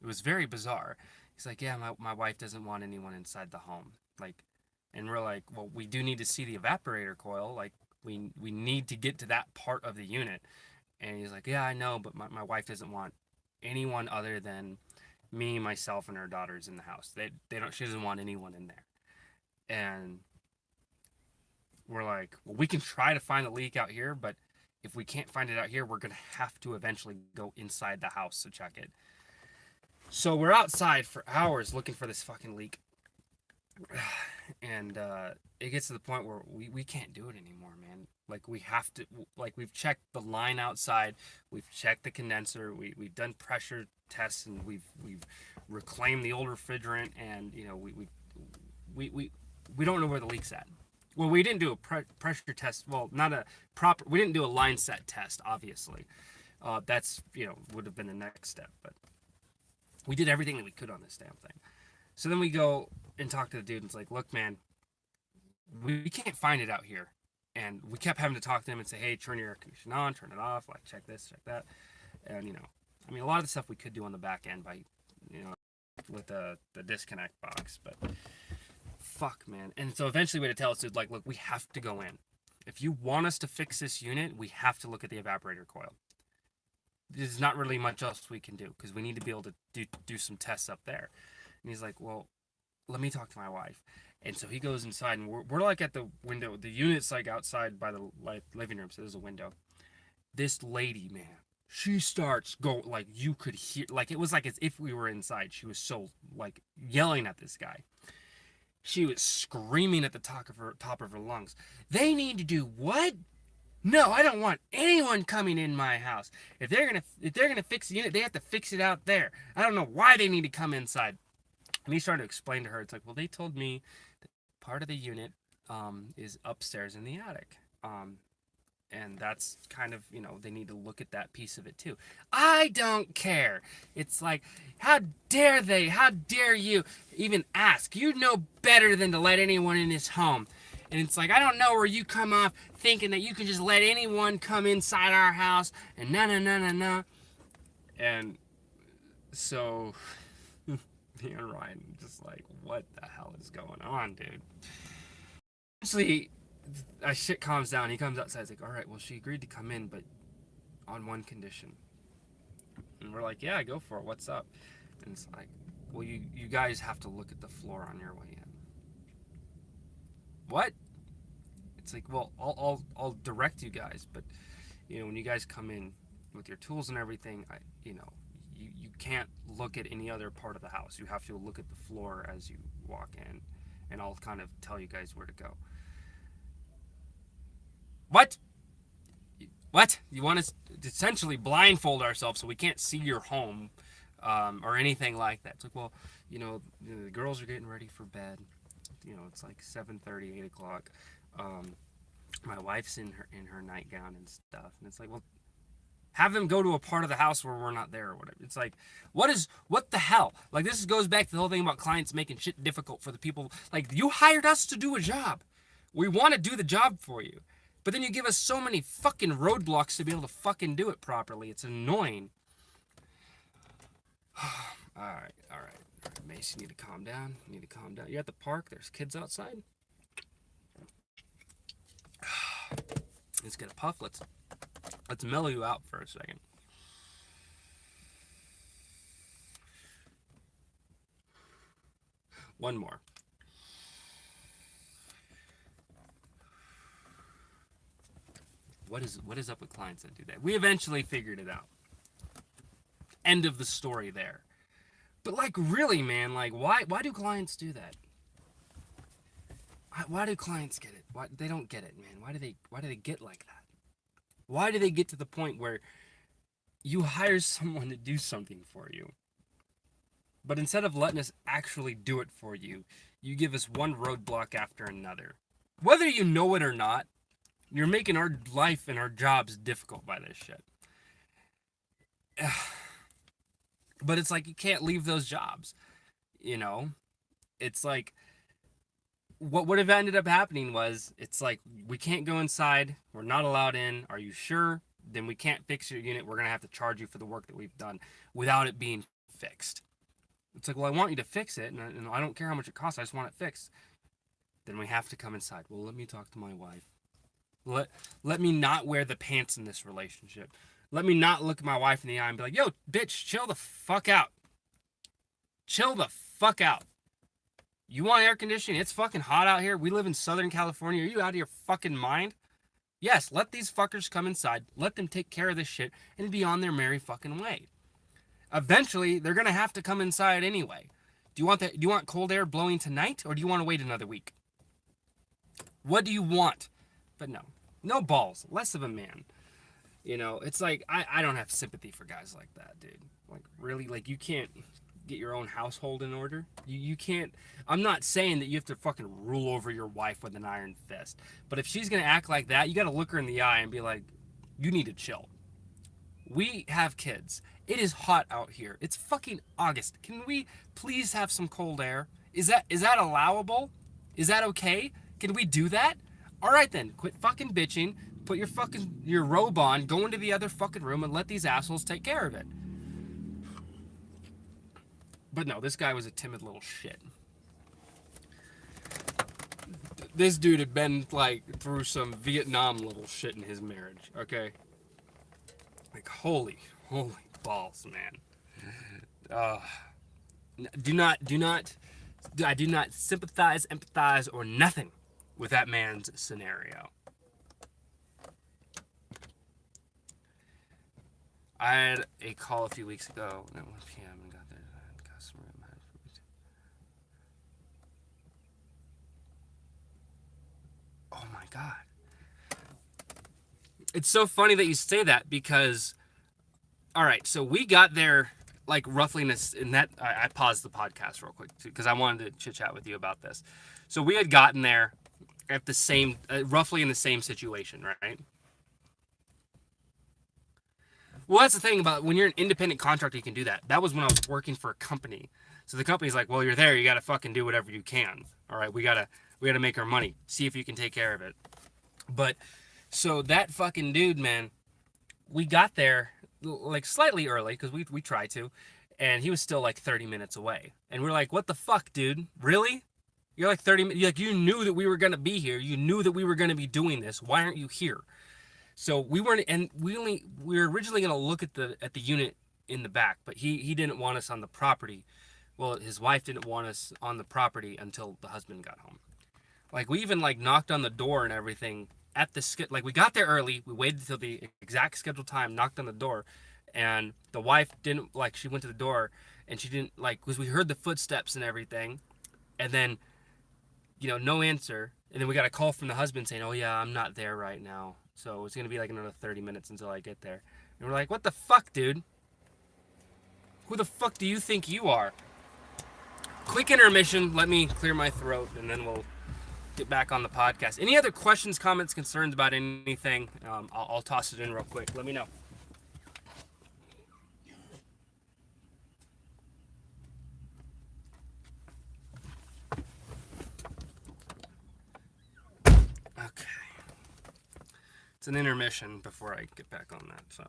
It was very bizarre. He's like, yeah, my wife doesn't want anyone inside the home. Like, and we're like, well, we do need to see the evaporator coil. Like, we need to get to that part of the unit. And he's like, yeah, I know, but my wife doesn't want anyone other than me, myself, and her daughters in the house. She doesn't want anyone in there. And we're like, well, we can try to find a leak out here, but if we can't find it out here, we're going to have to eventually go inside the house to check it. So we're outside for hours looking for this fucking leak. And it gets to the point where we can't do it anymore, man. Like, we have to, like, we've checked the line outside, we've checked the condenser, we've done pressure tests, and we've reclaimed the old refrigerant, and, you know, we don't know where the leak's at. Well, we didn't do a pressure test. Well, we didn't do a line set test, obviously. That's, you know, would have been the next step. But we did everything that we could on this damn thing. So then we go and talk to the dude, and it's like, look, man, we can't find it out here. And we kept having to talk to him and say, hey, turn your air conditioning on, turn it off, like, check this, check that. And, you know, I mean, a lot of the stuff we could do on the back end by, you know, with the disconnect box, but fuck, man. And so eventually we had to tell us, dude, like, look, we have to go in. If you want us to fix this unit, we have to look at the evaporator coil. There's not really much else we can do because we need to be able to do some tests up there. And he's like, well, let me talk to my wife. And so he goes inside, and we're like at the window. The unit's like outside by the living room, so there's a window. This lady, man, she starts going, like, you could hear, like, it was like as if we were inside. She was so, like, yelling at this guy. She was screaming at the top of her lungs. They need to do what? No, I don't want anyone coming in my house. If they're gonna fix the unit, they have to fix it out there. I don't know why they need to come inside. And he's trying to explain to her. It's like, well, they told me that part of the unit is upstairs in the attic. And that's kind of, they need to look at that piece of it too. I don't care. It's like, how dare they? How dare you even ask? You know better than to let anyone in this home. And it's like, I don't know where you come off thinking that you can just let anyone come inside our house and no, no, no, no, no. And so, me and Ryan just like, what the hell is going on, dude? Actually, as shit calms down, he comes outside. He's like, all right, well, she agreed to come in, but on one condition. And we're like, yeah, go for it. What's up? And it's like, well, you guys have to look at the floor on your way in. What? It's like, well, I'll direct you guys, but when you guys come in with your tools and everything, you can't look at any other part of the house. You have to look at the floor as you walk in, and I'll kind of tell you guys where to go. What? What? You want us to essentially blindfold ourselves so we can't see your home or anything like that? It's like, well, the girls are getting ready for bed. It's like 7:30, 8 o'clock. My wife's in her nightgown and stuff, and it's like, well, have them go to a part of the house where we're not there or whatever. It's like, what the hell? Like, this goes back to the whole thing about clients making shit difficult for the people. Like, you hired us to do a job. We want to do the job for you. But then you give us so many fucking roadblocks to be able to fucking do it properly. It's annoying. All right. Mace, you need to calm down. You're at the park. There's kids outside. Let's get a puff. Let's mellow you out for a second. One more. What is up with clients that do that? We eventually figured it out. End of the story there. But like, really, man, like, why do clients do that? Why do clients get it? Why they don't get it, man? Why do they get like that? Why do they get to the point where you hire someone to do something for you, but instead of letting us actually do it for you, you give us one roadblock after another? Whether you know it or not, you're making our life and our jobs difficult by this shit. But it's like, you can't leave those jobs. It's like, what would have ended up happening was, it's like, we can't go inside. We're not allowed in. Are you sure? Then we can't fix your unit. We're going to have to charge you for the work that we've done without it being fixed. It's like, well, I want you to fix it, and I don't care how much it costs. I just want it fixed. Then we have to come inside. Well, let me talk to my wife. Let me not wear the pants in this relationship. Let me not look my wife in the eye and be like, yo, bitch, chill the fuck out. Chill the fuck out. You want air conditioning? It's fucking hot out here. We live in Southern California. Are you out of your fucking mind? Yes, let these fuckers come inside. Let them take care of this shit and be on their merry fucking way. Eventually, they're gonna have to come inside anyway. Do you want cold air blowing tonight, or do you want to wait another week? What do you want? But no balls. Less of a man. It's like, I don't have sympathy for guys like that, dude. Like, really, like, you can't get your own household in order. You can't. I'm not saying that you have to fucking rule over your wife with an iron fist, but if she's gonna act like that, you gotta look her in the eye and be like, you need to chill. We have kids. It is hot out here. It's fucking August. Can we please have some cold air? Is that allowable? Is that okay? Can we do that? All right then, quit fucking bitching. Put your robe on, go into the other fucking room, and let these assholes take care of it. But no, this guy was a timid little shit. This dude had been like through some Vietnam level shit in his marriage. Okay, like holy balls, man. I do not sympathize, empathize, or nothing with that man's scenario. I had a call a few weeks ago at 1 p.m. and got the customer management. Oh my god. It's so funny that you say that because, all right, so we got there like roughly in that. I paused the podcast real quick because I wanted to chit chat with you about this. So we had gotten there at the same, roughly in the same situation, right? Well, that's the thing about when you're an independent contractor, you can do that. That was when I was working for a company. So the company's like, well, you're there, you got to fucking do whatever you can. All right, we gotta make our money. See if you can take care of it. But so that fucking dude, man, we got there like slightly early because we tried to, and he was still like 30 minutes away. And we're like, what the fuck, dude? Really? You're like 30 minutes. Like, you knew that we were gonna be here. You knew that we were gonna be doing this. Why aren't you here? So we weren't, and we were originally gonna look at the unit in the back, but he didn't want us on the property. Well, his wife didn't want us on the property until the husband got home. Like, we even like knocked on the door and everything at the like, we got there early. We waited until the exact scheduled time, knocked on the door, and the wife didn't like. She went to the door and she didn't like because we heard the footsteps and everything, and then no answer. And then we got a call from the husband saying, "Oh yeah, I'm not there right now, so it's gonna be like another 30 minutes until I get there." And we're like, "What the fuck, dude? Who the fuck do you think you are?" Quick intermission. Let me clear my throat, and then we'll get back on the podcast. Any other questions, comments, concerns about anything? I'll toss it in real quick. Let me know. Okay. It's an intermission before I get back on that. So.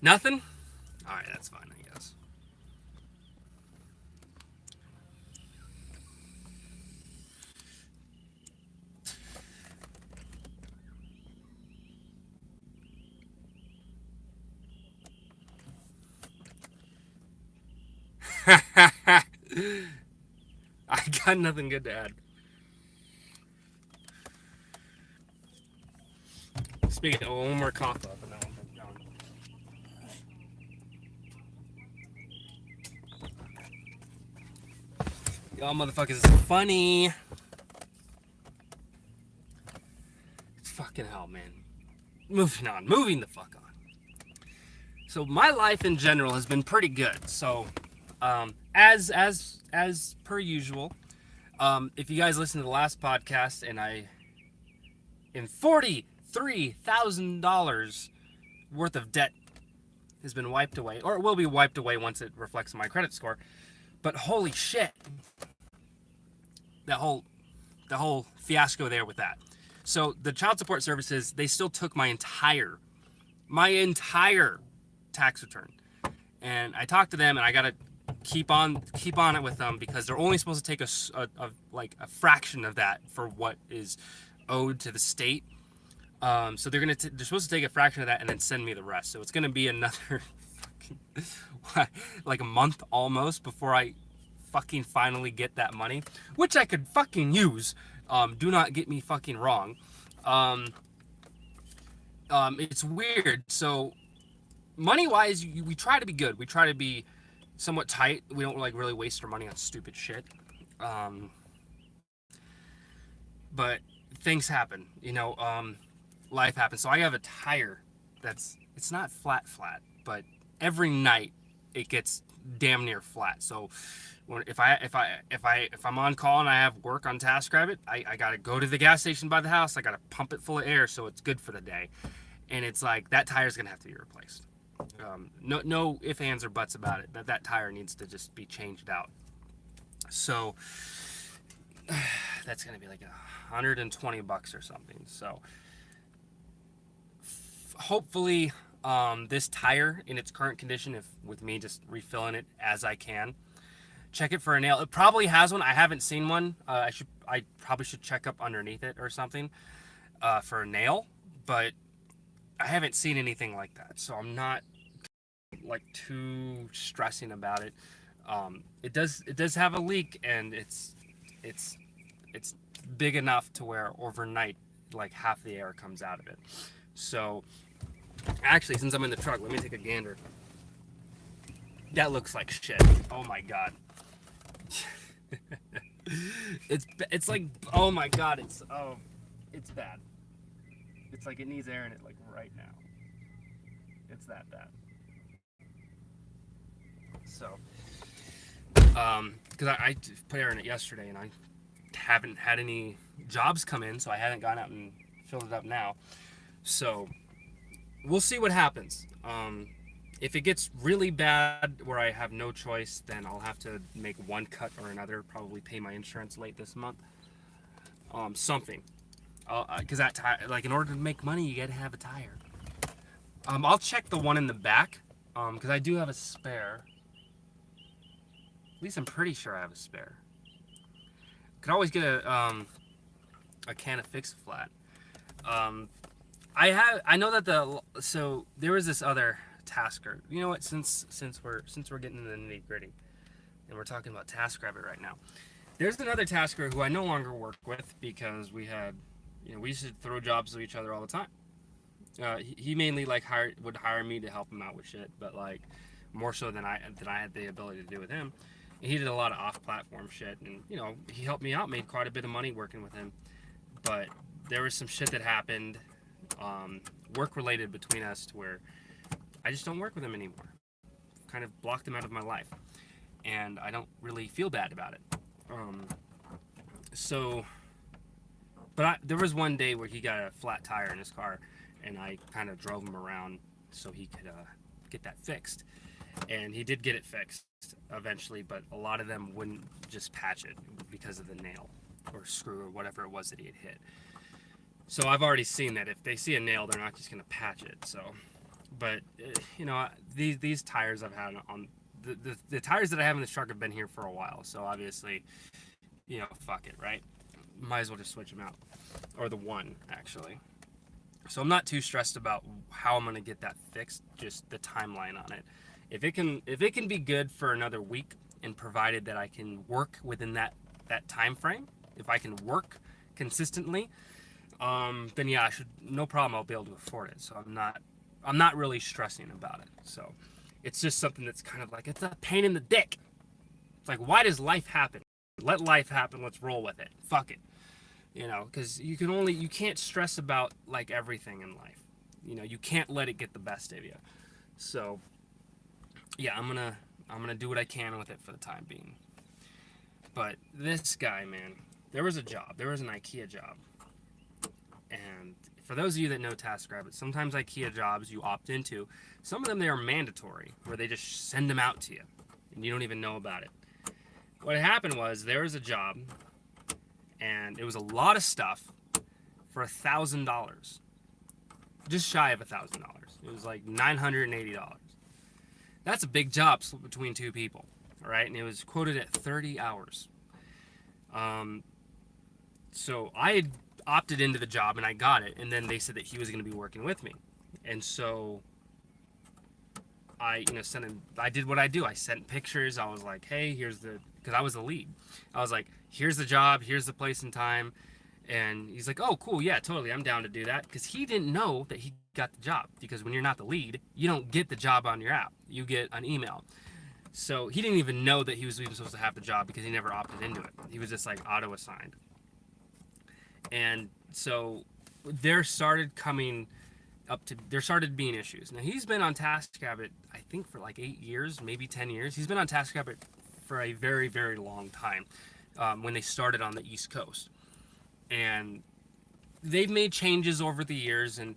Nothing? Alright, that's fine, I guess. I got nothing good to add. Speaking of, one more cough up and then I'm done. Y'all motherfuckers is funny. It's fucking hell, man. Moving the fuck on. So my life in general has been pretty good. So, as per usual, if you guys listen to the last podcast, and I, in $43,000 worth of debt has been wiped away, or it will be wiped away once it reflects on my credit score. But holy shit, that whole fiasco there with that. So the child support services, they still took my entire tax return, and I talked to them, and I gotta keep on it with them because they're only supposed to take a fraction of that for what is owed to the state. So they're supposed to take a fraction of that and then send me the rest. So it's gonna be another like a month almost before I fucking finally get that money, which I could fucking use. Do not get me fucking wrong. It's weird. So money wise, we try to be good. We try to be somewhat tight. We don't like really waste our money on stupid shit. But things happen, life happens. So I have a tire it's not flat, but every night it gets damn near flat. So if I'm on call and I have work on TaskRabbit, I gotta go to the gas station by the house. I gotta pump it full of air so it's good for the day. And it's like that tire's gonna have to be replaced. No ifs, ands, or buts about it. That tire needs to just be changed out. So that's gonna be like $120 or something. So hopefully, this tire in its current condition, if with me just refilling it as I can, check it for a nail. It probably has one. I haven't seen one. I probably should check up underneath it or something for a nail, but I haven't seen anything like that. So I'm not like too stressing about it. It does have a leak, and it's it's big enough to where overnight like half the air comes out of it. So actually, since I'm in the truck, let me take a gander. That looks like shit. Oh my god. It's like, oh my god, it's bad. It's like it needs air in it like right now. It's that bad. So because I put air in it yesterday, and I haven't had any jobs come in, so I haven't gone out and filled it up now. So we'll see what happens. If it gets really bad where I have no choice, then I'll have to make one cut or another. Probably pay my insurance late this month. Something. Because that tire, like in order to make money, you gotta have a tire. I'll check the one in the back. Because I do have a spare. At least I'm pretty sure I have a spare. Could always get a can of Fix-A-Flat. I know that so there was this other Tasker. You know what? Since we're getting into the nitty gritty, and we're talking about TaskRabbit right now, there's another Tasker who I no longer work with because we used to throw jobs to each other all the time. He mainly like would hire me to help him out with shit, but like more so than I had the ability to do with him. And he did a lot of off-platform shit, and he helped me out, made quite a bit of money working with him. But there was some shit that happened, work related between us, to where I just don't work with him anymore. Kind of blocked him out of my life, and I don't really feel bad about it. So, but there was one day where he got a flat tire in his car, and I kind of drove him around so he could get that fixed. And he did get it fixed eventually, but a lot of them wouldn't just patch it because of the nail or screw or whatever it was that he had hit. So I've already seen that if they see a nail, they're not just going to patch it. So, but these tires I've had on the tires that I have in this truck have been here for a while. So obviously, fuck it, right? Might as well just switch them out, or the one actually. So I'm not too stressed about how I'm going to get that fixed, just the timeline on it. If it can be good for another week, and provided that I can work within that time frame, if I can work consistently, then yeah, no problem, I'll be able to afford it. So I'm not really stressing about it. So it's just something that's kind of like, it's a pain in the dick. It's like, why does life happen? Let life happen. Let's roll with it. Fuck it. Because you can't stress about like everything in life. You can't let it get the best of you. So yeah, I'm gonna do what I can with it for the time being. But this guy, man, there was an IKEA job. And for those of you that know TaskRabbit, sometimes IKEA jobs you opt into, some of them they are mandatory, where they just send them out to you, and you don't even know about it. What happened was there was a job, and it was a lot of stuff for $1,000, just shy of $1,000. It was like $980. That's a big job split between two people, all right? And it was quoted at 30 hours. So I had opted into the job and I got it, and then they said that he was going to be working with me, and so I sent him. I did what I do. I sent pictures. I was like, hey, because I was the lead. I was like, here's the job, here's the place and time. And he's like, oh, cool, yeah, totally, I'm down to do that. Because he didn't know that he got the job. Because when you're not the lead, you don't get the job on your app. You get an email. So he didn't even know that he was even supposed to have the job because he never opted into it. He was just like auto-assigned. And so there started being issues. Now he's been on TaskRabbit, I think, for like 8 years, maybe 10 years. He's been on TaskRabbit for a very, very long time, when they started on the East Coast. And they've made changes over the years, and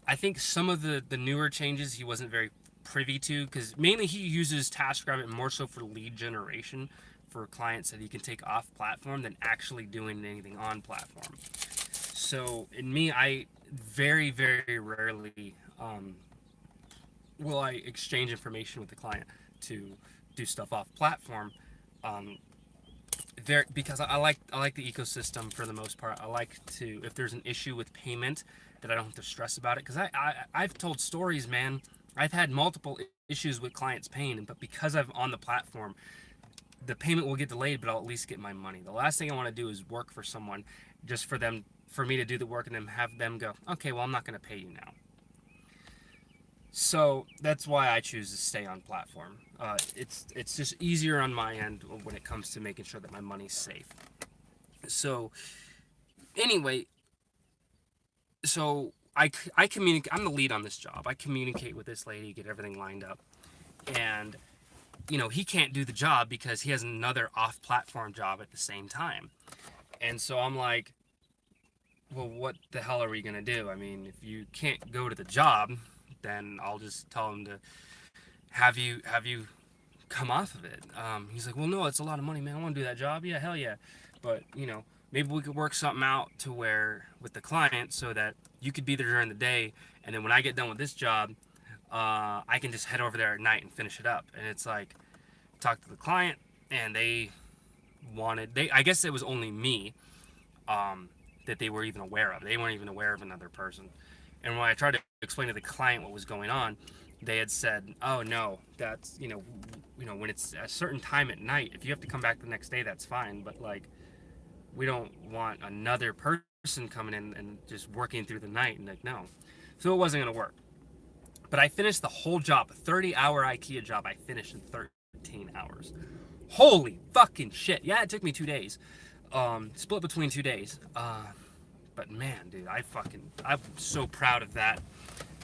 I think some of the newer changes he wasn't very privy to, because mainly he uses TaskRabbit more so for lead generation for clients that he can take off platform than actually doing anything on platform. So in me, I very, very rarely will I exchange information with the client to do stuff off platform. Because I like the ecosystem for the most part. I like to, if there's an issue with payment, that I don't have to stress about it. Because I've told stories, man. I've had multiple issues with clients paying, but because I'm on the platform, the payment will get delayed, but I'll at least get my money. The last thing I want to do is work for someone just for me to do the work and then have them go, okay, well, I'm not going to pay you now. So that's why I choose to stay on platform. It's just easier on my end when it comes to making sure that my money's safe. So anyway, so I communicate. I'm the lead on this job. I communicate with this lady, get everything lined up, and he can't do the job because he has another off-platform job at the same time. And so I'm like, well, what the hell are we gonna do? I mean, if you can't go to the job, then I'll just tell him to have you come off of it. He's like, well, no, it's a lot of money, man. I want to do that job. Yeah, hell yeah. But maybe we could work something out to where with the client so that you could be there during the day, and then when I get done with this job, I can just head over there at night and finish it up. And it's like, talk to the client, and I guess it was only me that they were even aware of. They weren't even aware of another person. And when I tried to explain to the client what was going on, they had said, oh no, that's when it's a certain time at night, if you have to come back the next day, that's fine, but like, we don't want another person coming in and just working through the night. And like, no. So it wasn't going to work. But I finished the whole job, a 30-hour IKEA job. I finished in 13 hours. Holy fucking shit. Yeah, it took me 2 days. Split between 2 days. But man, dude, I'm so proud of that.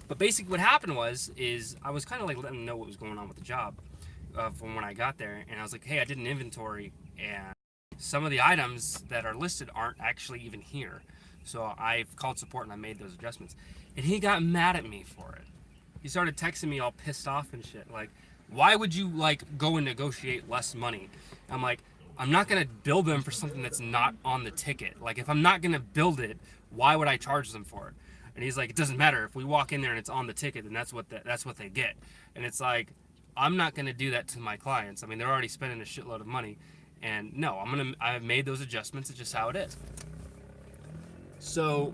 But basically what happened is I was kind of like letting them know what was going on with the job from when I got there. And I was like, hey, I did an inventory, and some of the items that are listed aren't actually even here. So I've called support and I made those adjustments. And he got mad at me for it. He started texting me all pissed off and shit. Like, why would you go and negotiate less money? I'm like, I'm not gonna bill them for something that's not on the ticket. Like, if I'm not gonna build it, why would I charge them for it? And he's like, it doesn't matter. If we walk in there and it's on the ticket, then that's what they get. And it's like, I'm not gonna do that to my clients. I mean, they're already spending a shitload of money. And no, I've made those adjustments. It's just how it is. So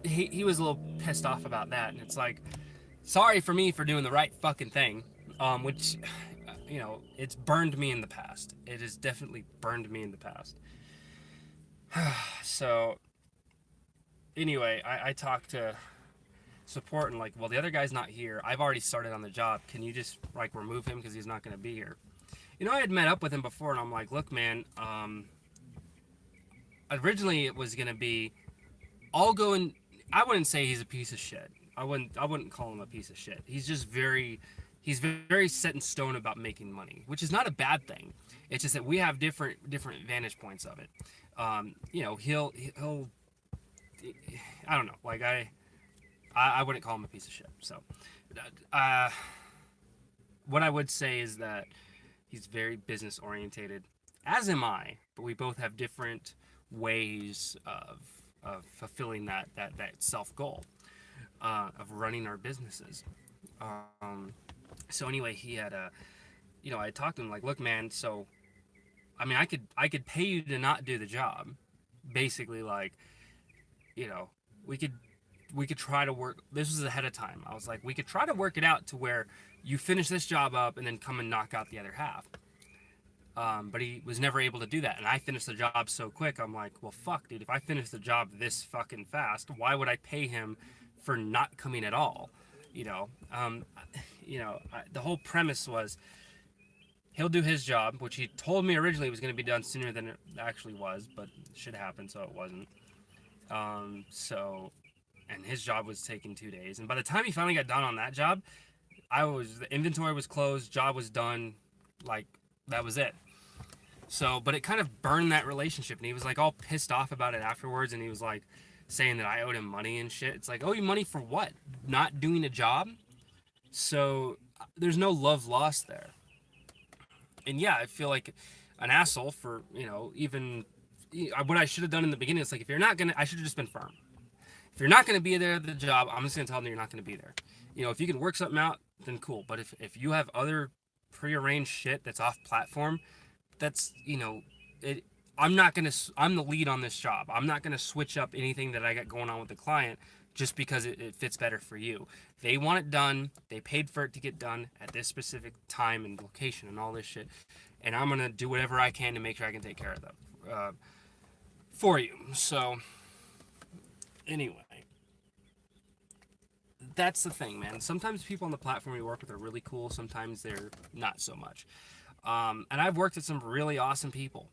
he was a little pissed off about that. And it's like, sorry for me for doing the right fucking thing. Which, it's burned me in the past. It has definitely burned me in the past. So anyway, I talked to support and like, well, the other guy's not here. I've already started on the job. Can you just remove him because he's not going to be here? I had met up with him before, and I'm like, look, man, originally it was going to be, I'll go and, I wouldn't say he's a piece of shit. I wouldn't call him a piece of shit. He's very set in stone about making money, which is not a bad thing. It's just that we have different vantage points of it. He'll I don't know. Like, I wouldn't call him a piece of shit. So, what I would say is that he's very business orientated, as am I, but we both have different ways of fulfilling that self goal of running our businesses. So anyway, he had I talked to him like, look, man, so I mean, I could pay you to not do the job, basically. Like, we could try to work. This was ahead of time. I was like, we could try to work it out to where you finish this job up and then come and knock out the other half. But he was never able to do that. And I finished the job so quick. I'm like, well, fuck, dude, if I finish the job this fucking fast, why would I pay him for not coming at all? The whole premise was he'll do his job, which he told me originally was going to be done sooner than it actually was, but shit happened, so it wasn't. And his job was taking 2 days. And by the time he finally got done on that job, the inventory was closed, job was done, like, that was it. So, but it kind of burned that relationship, and he was like all pissed off about it afterwards, and he was like saying that I owed him money and shit. It's like, owe you money for what? Not doing a job? So there's no love lost there. And yeah, I feel like an asshole for, even what I should have done in the beginning. It's like, if you're not gonna, I should have just been firm. If you're not gonna be there at the job, I'm just gonna tell them that you're not gonna be there. If you can work something out, then cool. But if you have other prearranged shit that's off platform, that's I'm the lead on this job. I'm not gonna switch up anything that I got going on with the client just because it fits better for you. They want it done. They paid for it to get done at this specific time and location and all this shit. And I'm going to do whatever I can to make sure I can take care of them for you. So, anyway. That's the thing, man. Sometimes people on the platform we work with are really cool. Sometimes they're not so much. And I've worked with some really awesome people.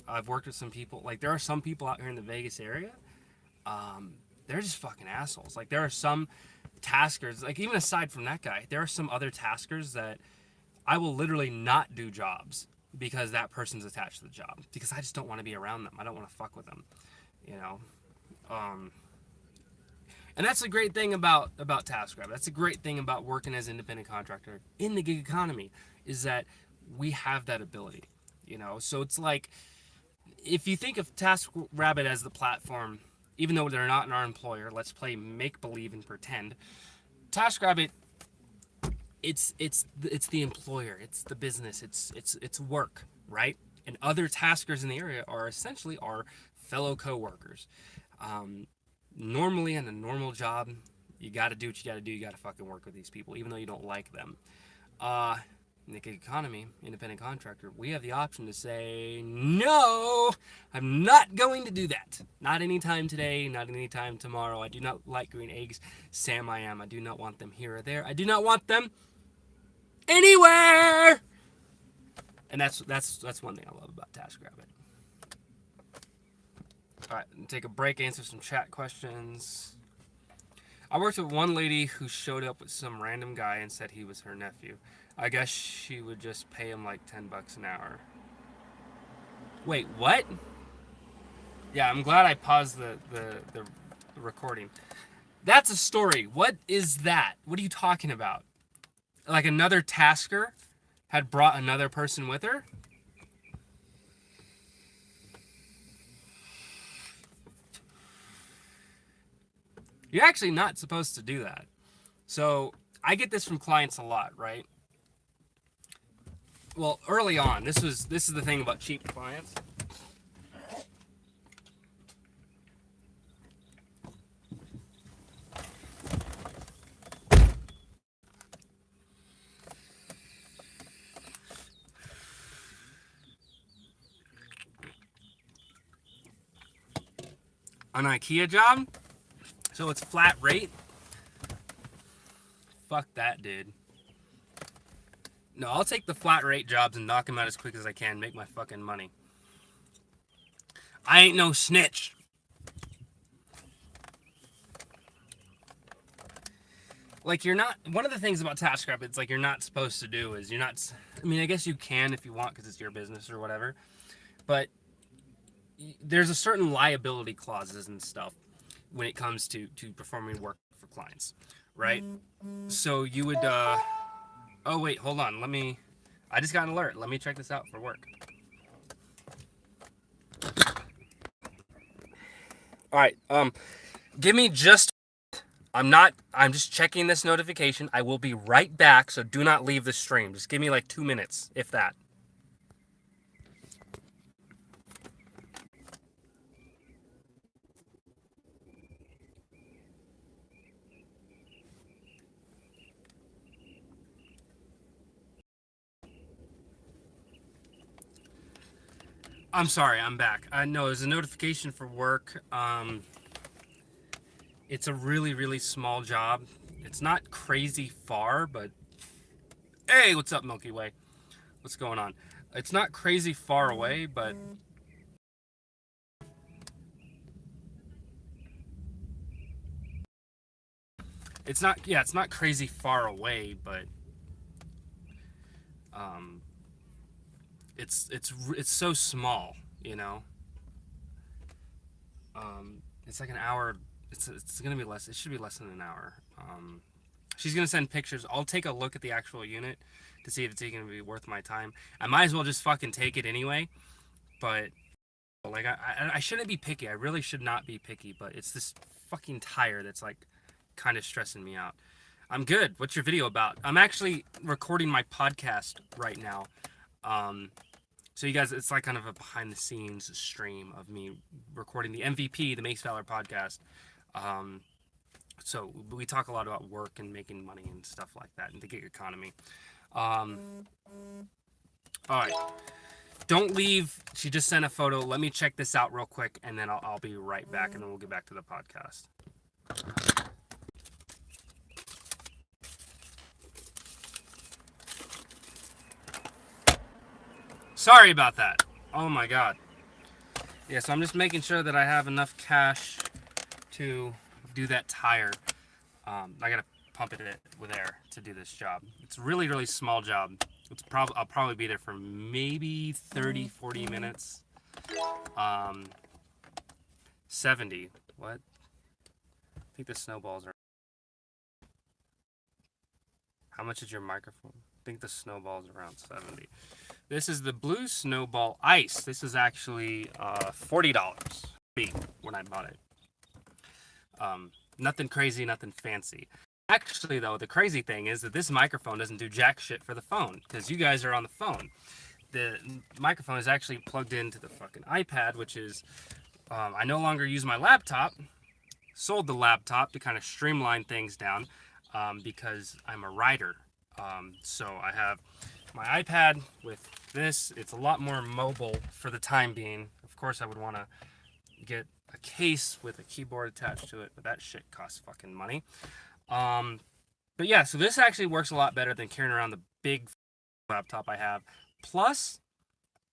I've worked with some people, like there are some people out here in the Vegas area, they're just fucking assholes. Like there are some taskers, like even aside from that guy, there are some other taskers that I will literally not do jobs because that person's attached to the job, because I just don't want to be around them. I don't want to fuck with them, you know. And that's a great thing about TaskRabbit. That's a great thing about working as an independent contractor in the gig economy, is that we have that ability, you know. So it's like, if you think of TaskRabbit as the platform, even though they're not our employer, let's play make believe and pretend. TaskRabbit, it's the employer, it's the business, it's work, right? And other taskers in the area are essentially our fellow coworkers. Normally in a normal job, you got to do what you got to do. You got to fucking work with these people, even though you don't like them. In the gig economy, independent contractor, we have the option to say, no, I'm not going to do that. Not anytime today, not anytime tomorrow. I do not like green eggs. Sam, I am. I do not want them here or there. I do not want them anywhere. And that's one thing I love about TaskRabbit. All right, take a break, answer some chat questions. I worked with one lady who showed up with some random guy and said he was her nephew. I guess she would just pay him like $10 an hour. Wait, what? Yeah, I'm glad I paused the recording. That's a story. What is that? What are you talking about? Like another tasker had brought another person with her? You're actually not supposed to do that. So I get this from clients a lot, right? Well, early on, this is the thing about cheap clients. An IKEA job, so it's flat rate. Fuck that, dude. No, I'll take the flat rate jobs and knock them out as quick as I can, make my fucking money. I ain't no snitch. Like, you're not, one of the things about TaskRabbit, it's like you're not supposed to do is, you're not, I mean, I guess you can if you want because it's your business or whatever, but there's a certain liability clauses and stuff when it comes to performing work for clients, right? So you would, oh wait, hold on, I just got an alert. Let me check this out for work. All right, give me just, I'm just checking this notification. I will be right back, so do not leave the stream. Just give me like 2 minutes, if that. I'm sorry, I'm back. No, there's a notification for work. It's a really, really small job. It's not crazy far, but hey, what's up, Milky Way? What's going on? It's not crazy far away, but it's not crazy far away, but it's so small, you know. It's like an hour. It's gonna be less. It should be less than an hour. She's gonna send pictures. I'll take a look at the actual unit to see if it's gonna be worth my time. I might as well just fucking take it anyway. But like, I shouldn't be picky. I really should not be picky. But it's this fucking tire that's like kind of stressing me out. I'm good. What's your video about? I'm actually recording my podcast right now. So you guys, it's like kind of a behind the scenes stream of me recording the MVP, the Mace Valor podcast. So we talk a lot about work and making money and stuff like that, and the gig economy. Um, all right, don't leave. She just sent a photo. Let me check this out real quick, and then I'll be right back, and then we'll get back to the podcast. Sorry about that. Oh my god. Yeah, so I'm just making sure that I have enough cash to do that tire. I gotta pump it with air to do this job. It's a really, really small job. I'll probably be there for maybe 30, 40 minutes. 70. What? I think the snowballs are. How much is your microphone? I think the snowball's around 70. This is the Blue Snowball Ice. This is actually $40 when I bought it. Nothing crazy, nothing fancy. Actually, though, the crazy thing is that this microphone doesn't do jack shit for the phone, because you guys are on the phone. The microphone is actually plugged into the fucking iPad, which is, I no longer use my laptop. Sold the laptop to kind of streamline things down, because I'm a writer. So I have my iPad with this. It's a lot more mobile for the time being. Of course, I would want to get a case with a keyboard attached to it, but that shit costs fucking money. But yeah, so this actually works a lot better than carrying around the big laptop I have. Plus,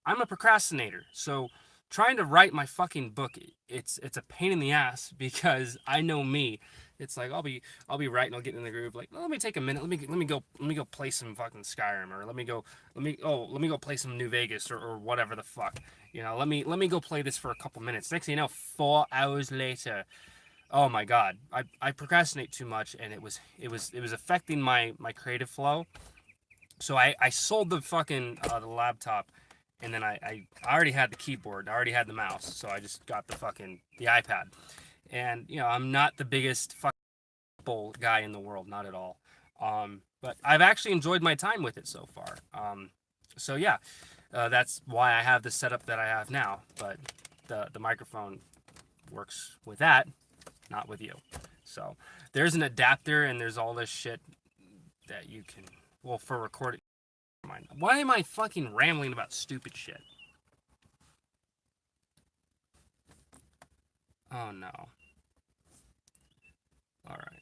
I'm a procrastinator, so trying to write my fucking book, it's a pain in the ass, because I know me. It's like I'll be writing, I'll get in the groove, like, well, let me take a minute, let me go play some fucking Skyrim, or let me go play some New Vegas, or whatever the fuck, you know, let me go play this for a couple minutes. Next thing you know, 4 hours later, oh my god, I procrastinate too much, and it was affecting my creative flow. So I sold the fucking the laptop, and then I already had the keyboard, I already had the mouse, so I just got the iPad. And you know, I'm not the biggest fucking guy in the world, not at all. But I've actually enjoyed my time with it so far. So yeah, that's why I have the setup that I have now. But the microphone works with that, not with you. So there's an adapter, and there's all this shit that you can, well, for recording. Why am I fucking rambling about stupid shit? Oh no. All right.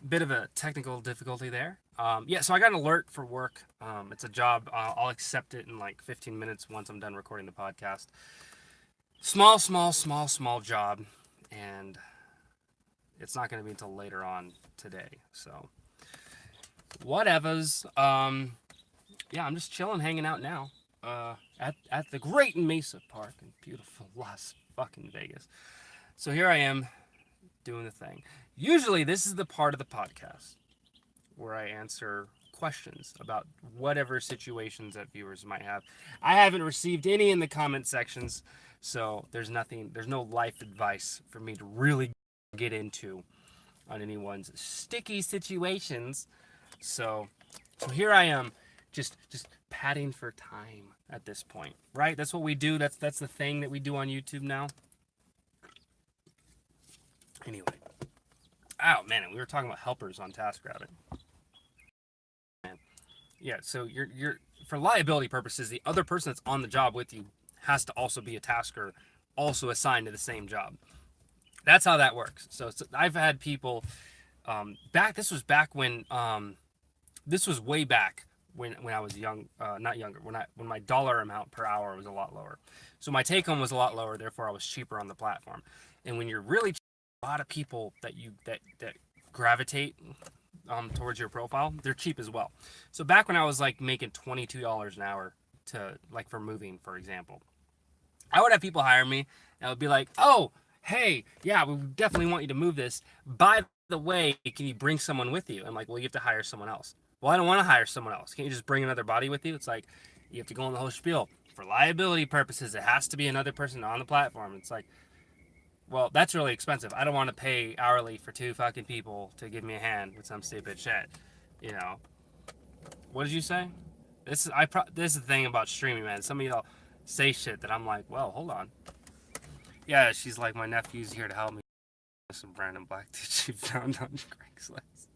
Bit of a technical difficulty there. Yeah, so I got an alert for work. It's a job. I'll accept it in like 15 minutes once I'm done recording the podcast. Small job, and it's not going to be until later on today. So, whatevers. Yeah, I'm just chilling, hanging out now. At the Great Mesa Park in beautiful Las fucking Vegas. So here I am, doing the thing. Usually this is the part of the podcast where I answer questions about whatever situations that viewers might have. I haven't received any in the comment sections, so there's no life advice for me to really get into on anyone's sticky situations. So here I am, just padding for time at this point, right? That's what we do. That's the thing that we do on YouTube now. Anyway. Oh man, we were talking about helpers on TaskRabbit. Man. Yeah, so you're for liability purposes, the other person that's on the job with you has to also be a tasker, also assigned to the same job. That's how that works. So I've had people this was back when this was way back when I was young, not younger, when my dollar amount per hour was a lot lower. So my take home was a lot lower, therefore I was cheaper on the platform. And when you're really cheap, a lot of people that gravitate towards your profile, they're cheap as well. So back when I was like making $22 an hour to like for moving, for example, I would have people hire me and I would be like, oh, hey, yeah, we definitely want you to move this. By the way, can you bring someone with you? I'm like, well, you have to hire someone else. Well, I don't want to hire someone else. Can't you just bring another body with you? It's like, you have to go on the whole spiel. For liability purposes, it has to be another person on the platform. It's like, well, that's really expensive. I don't want to pay hourly for 2 fucking people to give me a hand with some stupid shit. You know. What did you say? This is the thing about streaming, man. Some of y'all say shit that I'm like, well, hold on. Yeah, she's like, my nephew's here to help me. some random black dude she found on Craigslist.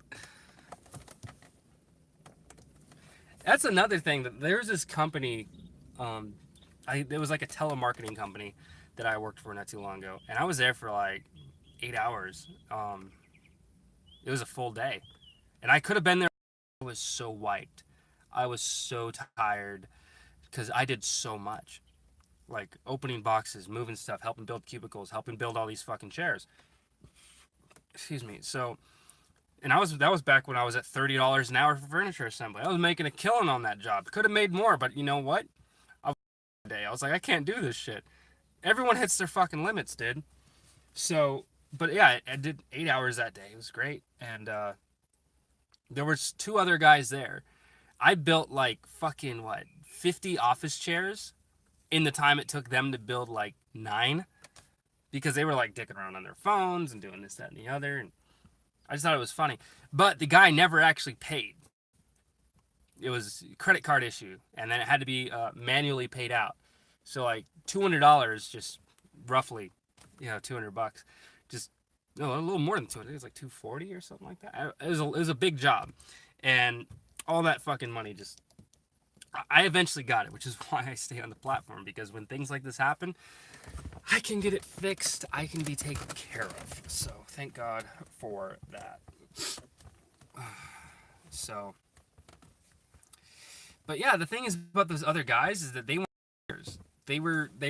That's another thing. That there's this company, it was like a telemarketing company that I worked for not too long ago, and I was there for like 8 hours. It was a full day, and I could have been there. I was so wiped. I was so tired because I did so much, like opening boxes, moving stuff, helping build cubicles, helping build all these fucking chairs. Excuse me. So, and that was back when I was at $30 an hour for furniture assembly. I was making a killing on that job. Could have made more, but you know what? I was like, I can't do this shit. Everyone hits their fucking limits, dude. So, but yeah, I did 8 hours that day. It was great, and there was two other guys there. I built like fucking 50 office chairs in the time it took them to build like 9, because they were like dicking around on their phones and doing this, that, and the other, and I just thought it was funny. But the guy never actually paid. It was a credit card issue, and then it had to be manually paid out. So like $200, just roughly, $200, just no, a little more than 200. It was like 240 or something like that. It was a big job, and all that fucking money just. I eventually got it, which is why I stay on the platform, because when things like this happen, I can get it fixed. I can be taken care of. So thank God for that. So, but yeah, the thing is about those other guys is that they weren't. They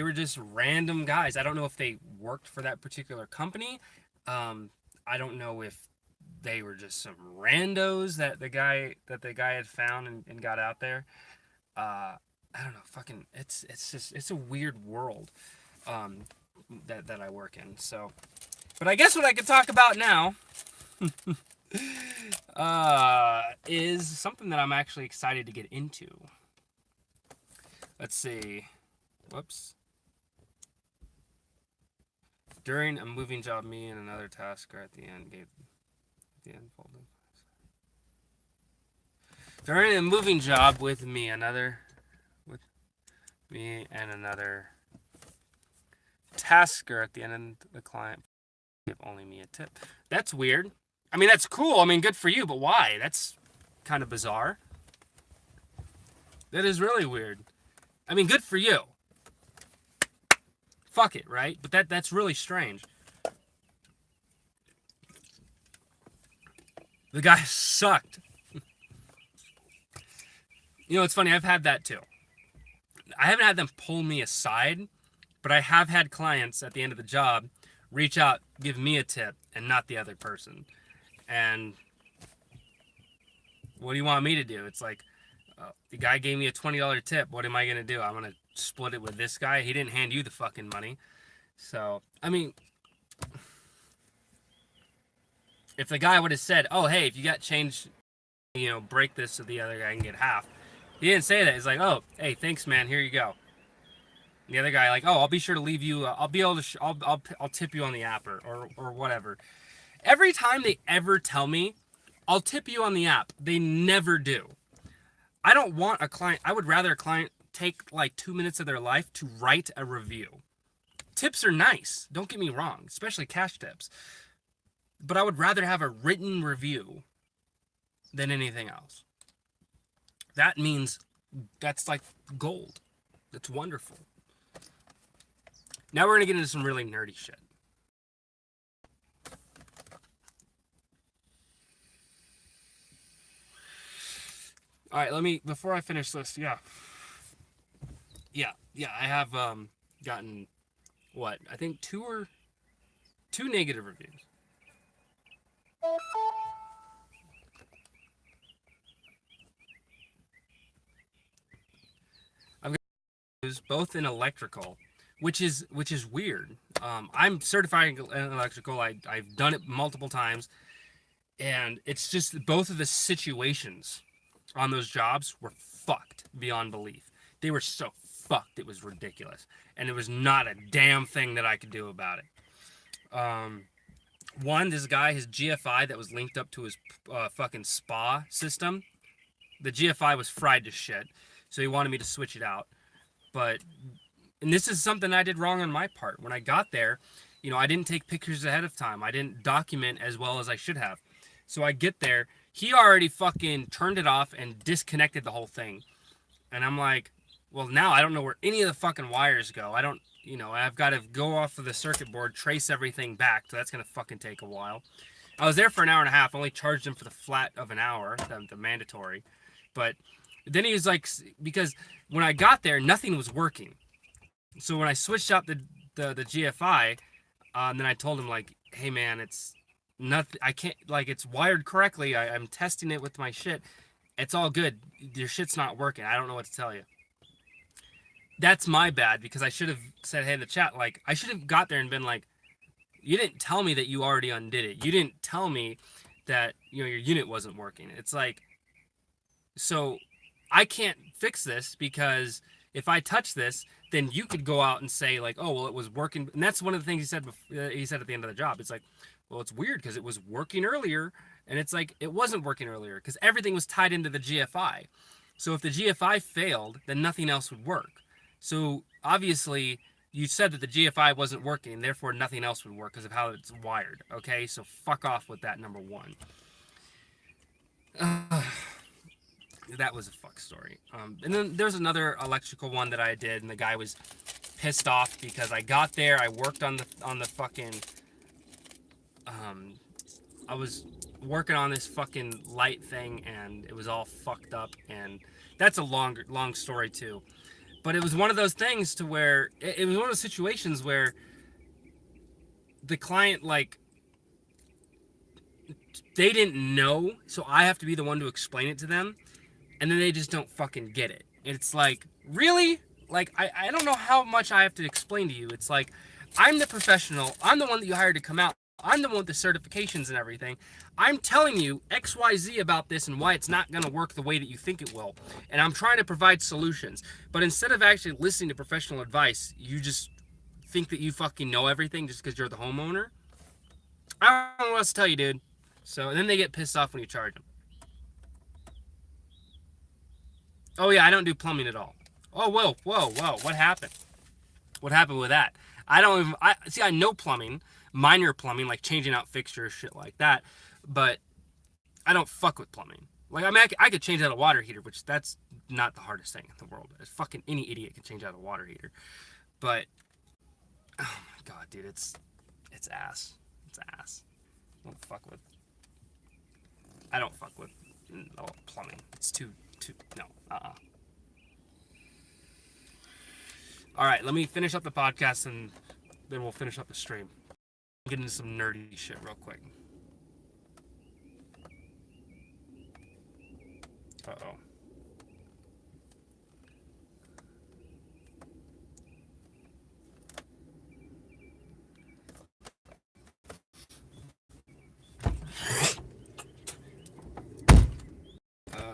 were just random guys. I don't know if they worked for that particular company. I don't know if they were just some randos that the guy had found and got out there. I don't know. Fucking, it's a weird world that I work in. So, but I guess what I could talk about now is something that I'm actually excited to get into. Let's see. Whoops. During a moving job, me and another tasker at the end gave the end folded. During a moving job with me and another tasker at the end, the client give only me a tip. That's weird. I mean, that's cool. I mean, good for you, but why? That's kind of bizarre. That is really weird. I mean, good for you. Fuck it, right? But that's really strange. The guy sucked. It's funny. I've had that too. I haven't had them pull me aside, but I have had clients at the end of the job reach out, give me a tip, and not the other person. And what do you want me to do? It's like, the guy gave me a $20 tip. What am I going to do? I'm going to split it with this guy. He didn't hand you the fucking money. So, I mean, if the guy would have said, oh, hey, if you got change, break this so the other guy can get half. He didn't say that. He's like, oh, hey, thanks, man. Here you go. The other guy, like, oh, I'll be sure to leave you. I'll be able to. I'll tip you on the app or whatever. Every time they ever tell me, I'll tip you on the app, they never do. I don't want a client. I would rather a client take like 2 minutes of their life to write a review. Tips are nice. Don't get me wrong, especially cash tips. But I would rather have a written review than anything else. That means that's like gold. That's wonderful. Now we're going to get into some really nerdy shit. All right, before I finish this, yeah, I have gotten, I think two negative reviews. I've got reviews both in electrical, which is weird. I'm certified in electrical. I've done it multiple times, and it's just both of the situations on those jobs were fucked beyond belief. They were so fucked, it was ridiculous. And there was not a damn thing that I could do about it. This guy, his GFI that was linked up to his fucking spa system, the GFI was fried to shit. So he wanted me to switch it out. And this is something I did wrong on my part. When I got there, I didn't take pictures ahead of time. I didn't document as well as I should have. So I get there, he already fucking turned it off and disconnected the whole thing. And I'm like, well, now I don't know where any of the fucking wires go. I don't, I've got to go off of the circuit board, trace everything back. So that's going to fucking take a while. I was there for an hour and a half, only charged him for the flat of an hour, the mandatory. But then he was like, because when I got there, nothing was working. So when I switched out the GFI, then I told him, like, hey man, it's nothing. I can't, like, it's wired correctly. I'm testing it with my shit. It's all good. Your shit's not working. I don't know what to tell you. That's my bad, because I should have said, hey, in the chat, like, I should have got there and been like, you didn't tell me that you already undid it. You didn't tell me that, your unit wasn't working. It's like, so I can't fix this, because if I touch this, then you could go out and say, like, oh, well, it was working. And that's one of the things he said at the end of the job. It's like, well, it's weird because it was working earlier. And it's like, it wasn't working earlier because everything was tied into the GFI. So if the GFI failed, then nothing else would work. So obviously, you said that the GFI wasn't working, therefore nothing else would work because of how it's wired. Okay, so fuck off with that, number one. That was a fuck story. And then there's another electrical one that I did, and the guy was pissed off because I got there, I worked on the fucking, I was working on this fucking light thing, and it was all fucked up, and that's a long story too. But it was one of those things to where it was one of those situations where the client, like, they didn't know, so I have to be the one to explain it to them, and then they just don't fucking get it. It's like, really? Like, I don't know how much I have to explain to you. It's like, I'm the professional. I'm the one that you hired to come out. I'm the one with the certifications and everything. I'm telling you XYZ about this and why it's not going to work the way that you think it will. And I'm trying to provide solutions. But instead of actually listening to professional advice, you just think that you fucking know everything just because you're the homeowner. I don't know what else to tell you, dude. So, and then they get pissed off when you charge them. Oh yeah, I don't do plumbing at all. Oh, whoa. What happened? What happened with that? I know plumbing, minor plumbing, like changing out fixtures, shit like that. But I don't fuck with plumbing. Like, I mean, I could change out a water heater, which that's not the hardest thing in the world. Fucking any idiot can change out a water heater. But, oh my god, dude, it's ass. It's ass. I don't fuck with plumbing. It's too, no, All right, let me finish up the podcast, and then we'll finish up the stream. Get into some nerdy shit real quick. Uh-oh.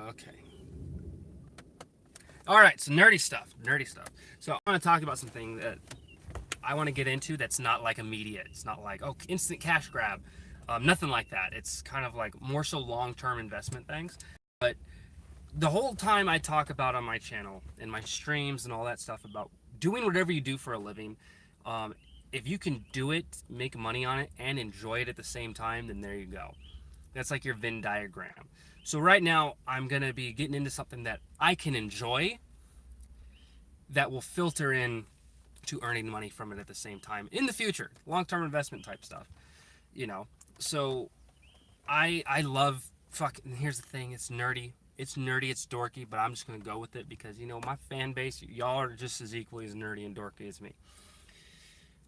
Okay. All right, so nerdy stuff. So I want to talk about something that I want to get into that's not like immediate. It's not like, oh, instant cash grab. Nothing like that. It's kind of like more so long-term investment things. But the whole time I talk about on my channel and my streams and all that stuff about doing whatever you do for a living, if you can do it, make money on it, and enjoy it at the same time, then there you go. That's like your Venn diagram. So right now, I'm going to be getting into something that I can enjoy that will filter in to earning money from it at the same time in the future. Long-term investment type stuff, So I love fucking, here's the thing, it's nerdy, it's dorky, but I'm just going to go with it because, my fan base, y'all are just as equally as nerdy and dorky as me.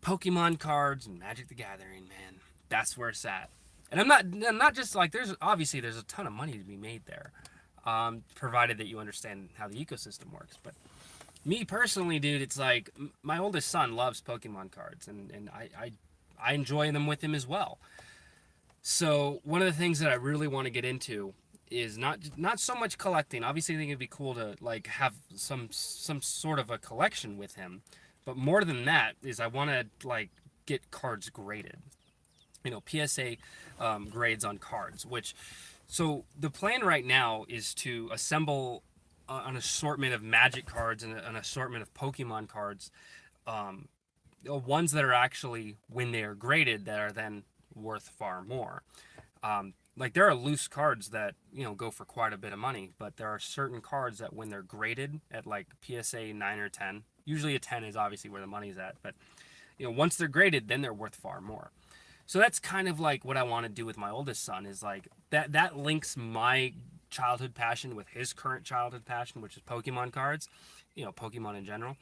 Pokemon cards and Magic the Gathering, man, that's where it's at. And I'm not just like, there's a ton of money to be made there, provided that you understand how the ecosystem works. But me personally, dude, it's like my oldest son loves Pokemon cards, and I enjoy them with him as well. So one of the things that I really want to get into is not so much collecting. Obviously, I think it'd be cool to like have some sort of a collection with him, but more than that is I want to like get cards graded. PSA grades on cards, so the plan right now is to assemble an assortment of Magic cards and an assortment of Pokemon cards ones that are actually, when they are graded, that are then worth far more. Like there are loose cards that go for quite a bit of money, but there are certain cards that when they're graded at like PSA 9 or 10, usually a 10 is obviously where the money's at, but once they're graded, then they're worth far more. So that's kind of like what I want to do with my oldest son, is like that links my childhood passion with his current childhood passion, which is Pokemon cards, Pokemon in general,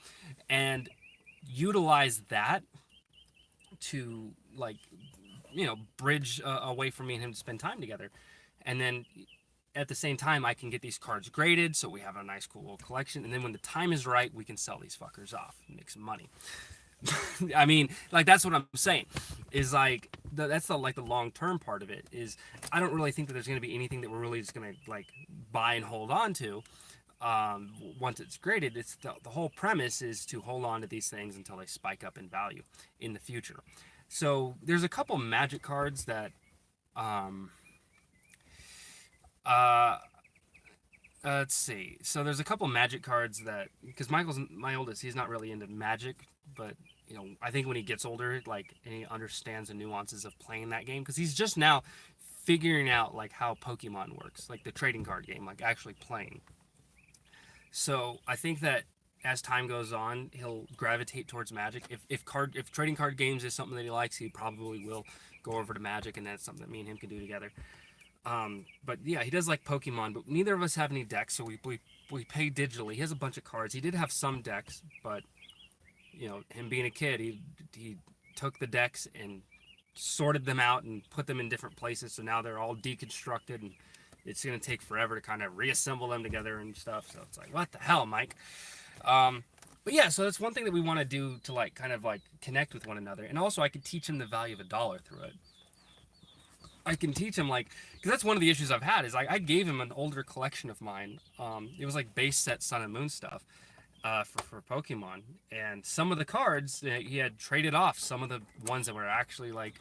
and utilize that to like bridge a way for me and him to spend time together. And then at the same time, I can get these cards graded so we have a nice cool collection, and then when the time is right, we can sell these fuckers off and make some money. I mean, like, that's what I'm saying, is like that's the like the long term part of it. Is I don't really think that there's going to be anything that we're really just going to like buy and hold on to once it's graded. It's the whole premise is to hold on to these things until they spike up in value in the future. So there's a couple Magic cards that um uh let's see. So there's a couple Magic cards that, because Michael's my oldest, he's not really into Magic, but I think when he gets older, like, and he understands the nuances of playing that game, because he's just now figuring out like how Pokemon works, like the trading card game, like actually playing. So I think that as time goes on, he'll gravitate towards Magic. If trading card games is something that he likes, he probably will go over to Magic, and that's something that me and him can do together. But yeah, he does like Pokemon, but neither of us have any decks, so we pay digitally. He has a bunch of cards. He did have some decks, but him being a kid, he took the decks and sorted them out and put them in different places. So now they're all deconstructed, and it's gonna take forever to kind of reassemble them together and stuff. So it's like, what the hell, Mike? But yeah, so that's one thing that we want to do to like kind of like connect with one another, and also I could teach him the value of a dollar through it. I can teach him, like, because that's one of the issues I've had, is like I gave him an older collection of mine. It was like base set Sun and Moon stuff for Pokemon, and some of the cards he had traded off. Some of the ones that were actually like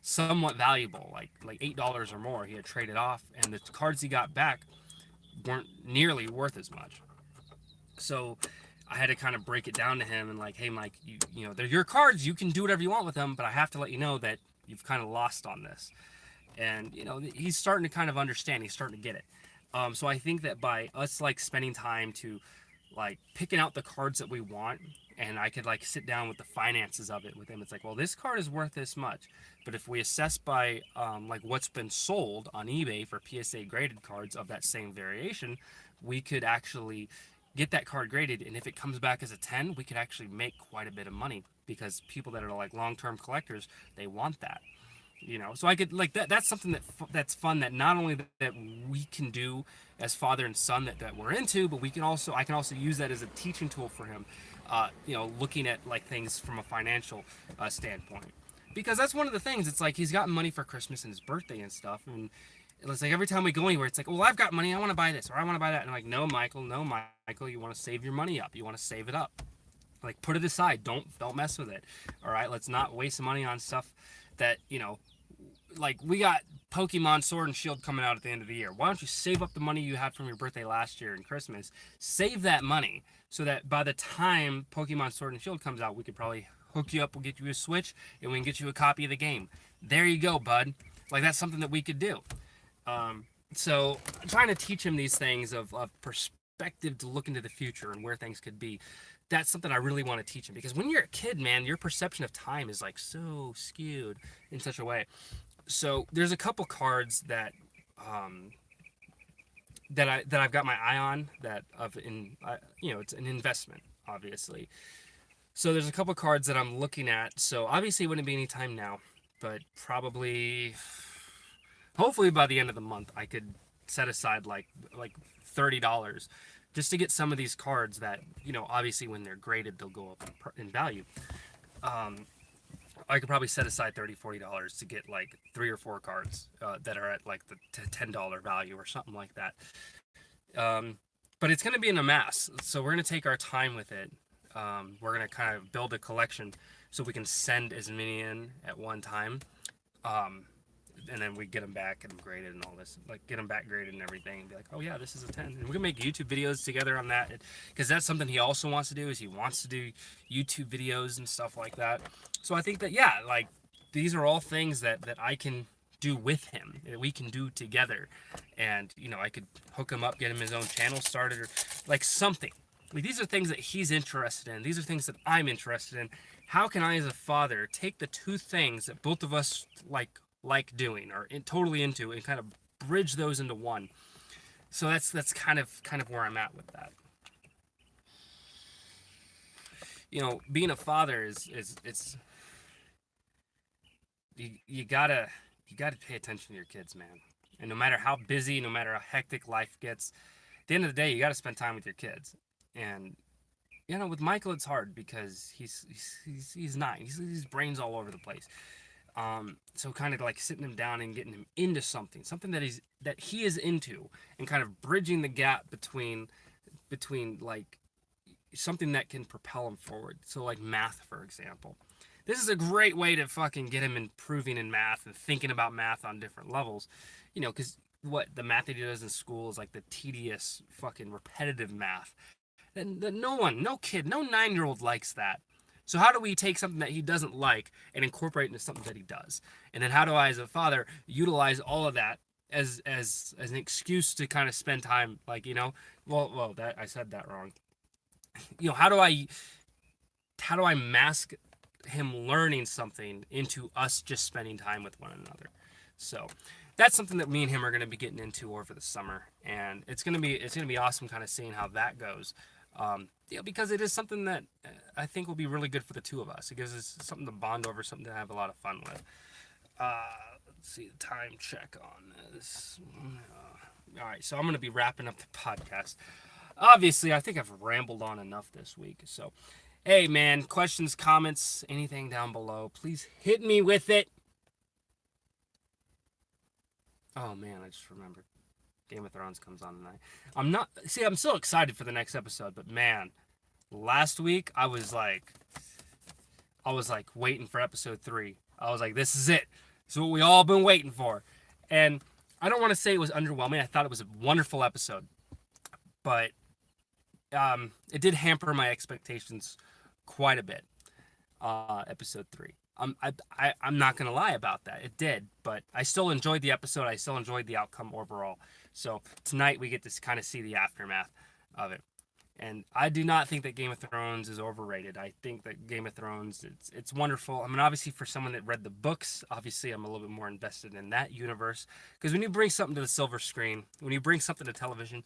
somewhat valuable, like $8 or more, he had traded off, and the cards he got back weren't nearly worth as much. So I had to kind of break it down to him and like, hey, Mike, they're your cards. You can do whatever you want with them, but I have to let you know that you've kind of lost on this. And he's starting to kind of understand. He's starting to get it. So I think that by us like spending time to like picking out the cards that we want, and I could like sit down with the finances of it with him. It's like, well, this card is worth this much, but if we assess by like what's been sold on eBay for PSA graded cards of that same variation, we could actually get that card graded, and if it comes back as a 10, we could actually make quite a bit of money, because people that are like long-term collectors, they want that. So I could like that's something that's fun, that not only that we can do as father and son, that we're into, but I can also use that as a teaching tool for him, looking at like things from a financial standpoint, because that's one of the things. It's like he's gotten money for Christmas and his birthday and stuff, and it's like every time we go anywhere, it's like, well, I've got money, I want to buy this or I want to buy that, and I'm like, no, Michael, you want to save your money up, you want to save it up, like put it aside, don't mess with it. All right, let's not waste money on stuff that like we got Pokemon Sword and Shield coming out at the end of the year. Why don't you save up the money you had from your birthday last year and Christmas? Save that money so that by the time Pokemon Sword and Shield comes out, we could probably hook you up, we'll get you a Switch, and we can get you a copy of the game. There you go, bud. Like, that's something that we could do. So I'm trying to teach him these things of perspective to look into the future and where things could be. That's something I really want to teach him, because when you're a kid, man, your perception of time is like so skewed in such a way. So there's a couple cards that I've got my eye on, that it's an investment, obviously. So there's a couple cards that I'm looking at. So obviously it wouldn't be any time now, but probably, hopefully by the end of the month, I could set aside like $30 just to get some of these cards that obviously when they're graded, they'll go up in value. I could probably set aside $30-$40 to get like 3 or 4 cards that are at like the $10 value or something like that. But it's going to be in a mass, so we're going to take our time with it. We're going to kind of build a collection so we can send as many in at one time. and then we get them back and graded and all this, like get them back graded and everything, and be like, oh yeah, this is a 10. And we can make YouTube videos together on that, because that's something he also wants to do. Is he wants to do YouTube videos and stuff like that. So I think that, yeah, like these are all things that I can do with him, that we can do together. And I could hook him up, get him his own channel started, or like something. Like, these are things that he's interested in. These are things that I'm interested in. How can I, as a father, take the two things that both of us like doing, or totally into, and kind of bridge those into one? So that's kind of where I'm at with that. Being a father is it's you gotta pay attention to your kids, man. And no matter how busy, no matter how hectic life gets, at the end of the day, you got to spend time with your kids. And with Michael, it's hard because he's 9. His brain's all over the place. So kind of like sitting him down and getting him into something that he is into, and kind of bridging the gap between like something that can propel him forward. So like math, for example. This is a great way to fucking get him improving in math and thinking about math on different levels. Because what the math that he does in school is like the tedious, fucking repetitive math. And no kid, no 9-year-old likes that. So how do we take something that he doesn't like and incorporate it into something that he does? And then how do I, as a father, utilize all of that as an excuse to kind of spend time, like, that I said that wrong. How do I mask him learning something into us just spending time with one another? So that's something that me and him are going to be getting into over the summer, and it's going to be awesome kind of seeing how that goes. Because it is something that I think will be really good for the two of us. It gives us something to bond over, something to have a lot of fun with. Let's see the time check on this. All right, so I'm going to be wrapping up the podcast. Obviously, I think I've rambled on enough this week. So, hey, man, questions, comments, anything down below, please hit me with it. Oh, man, I just remembered. Game of Thrones comes on tonight. I'm so excited for the next episode, but man, last week I was like waiting for episode 3. I was like, this is it. This is what we all been waiting for. And I don't want to say it was underwhelming. I thought it was a wonderful episode, but it did hamper my expectations quite a bit. Episode 3. I'm not gonna lie about that. It did, but I still enjoyed the episode. I still enjoyed the outcome overall. So tonight we get to kind of see the aftermath of it. And I do not think that Game of Thrones is overrated. I think that Game of Thrones, it's wonderful. I mean, obviously for someone that read the books, obviously I'm a little bit more invested in that universe. Because when you bring something to the silver screen, when you bring something to television,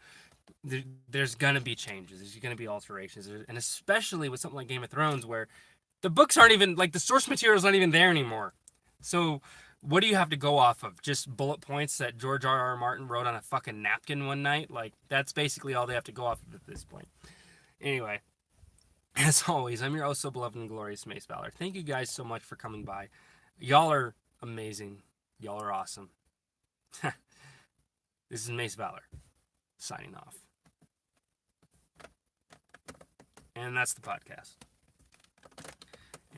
there's gonna be changes. There's gonna be alterations, and especially with something like Game of Thrones, where the books aren't even, like, the source material is not even there anymore. So what do you have to go off of? Just bullet points that George R.R. Martin wrote on a fucking napkin one night? Like, that's basically all they have to go off of at this point. Anyway, as always, I'm your oh so beloved and glorious Mace Valor. Thank you guys so much for coming by. Y'all are amazing. Y'all are awesome. This is Mace Valor, signing off. And that's the podcast.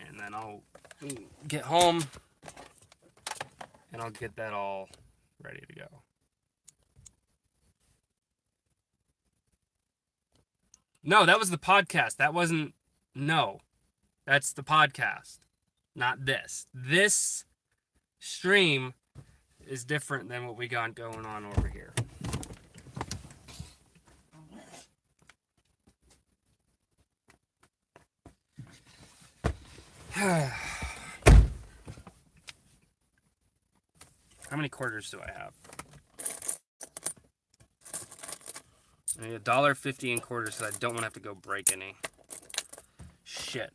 And then I'll get home and I'll get that all ready to go. No, that was the podcast. That wasn't... No. That's the podcast. Not this. This stream is different than what we got going on over here. How many quarters do I have? I need $1.50 in quarters so I don't want to have to go break any. Shit.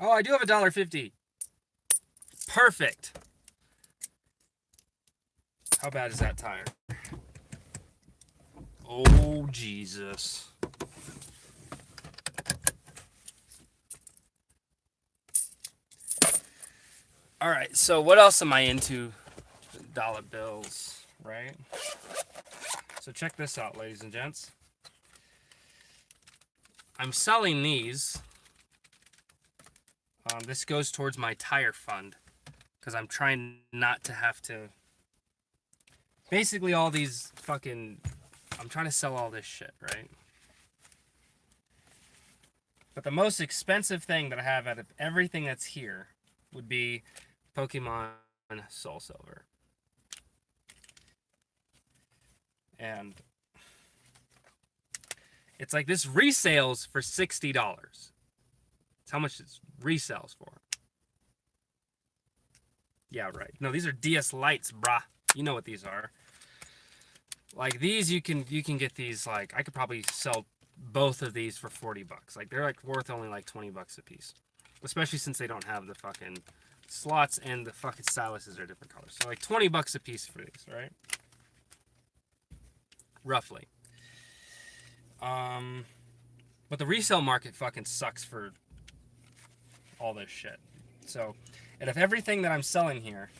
Oh, I do have $1.50. Perfect. How bad is that tire? Oh, Jesus. All right, so what else am I into? Dollar bills, right? So check this out, ladies and gents. I'm selling these. This goes towards my tire fund. because I'm trying not to have to. Basically, all these fucking. I'm trying to sell all this shit, right? But the most expensive thing that I have out of everything that's here would be Pokemon Soul Silver. And it's like this resales for $60. That's how much it resells for. Yeah, right. No, these are DS Lights, brah. You know what these are. Like these, you can get these. Like I could probably sell both of these for $40. Like they're like worth only like $20 a piece, especially since they don't have the fucking slots and the fucking styluses are different colors. So like $20 a piece for these, right? Roughly. But the resale market fucking sucks for all this shit. So, and if everything that I'm selling here,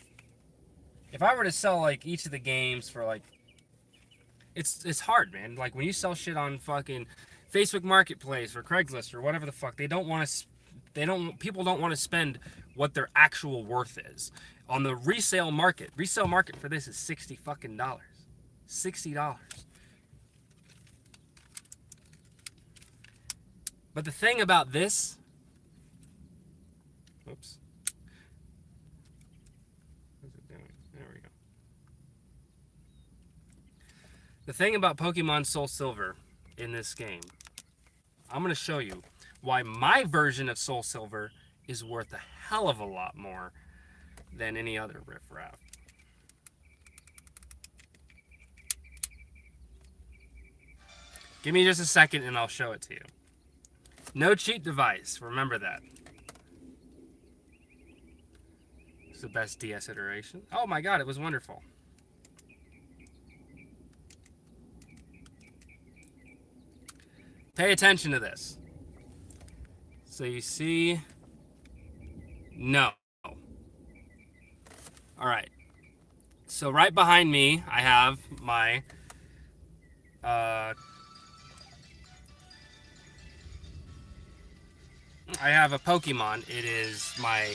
if I were to sell like each of the games for like, it's hard, man. Like when you sell shit on fucking Facebook Marketplace or Craigslist or whatever the fuck, people don't want to spend what their actual worth is on the resale market. Resale market for this is $60 fucking dollars. $60. But the thing about this, oops. What's it doing? There we go. The thing about Pokemon Soul Silver in this game, I'm going to show you why my version of Soul Silver is worth a hell of a lot more than any other riffraff. Give me just a second and I'll show it to you. No cheat device. Remember that. It's the best DS iteration. Oh my god, it was wonderful. Pay attention to this. So you see... No. Alright. So right behind me, I have my... I have a Pokemon. It is my,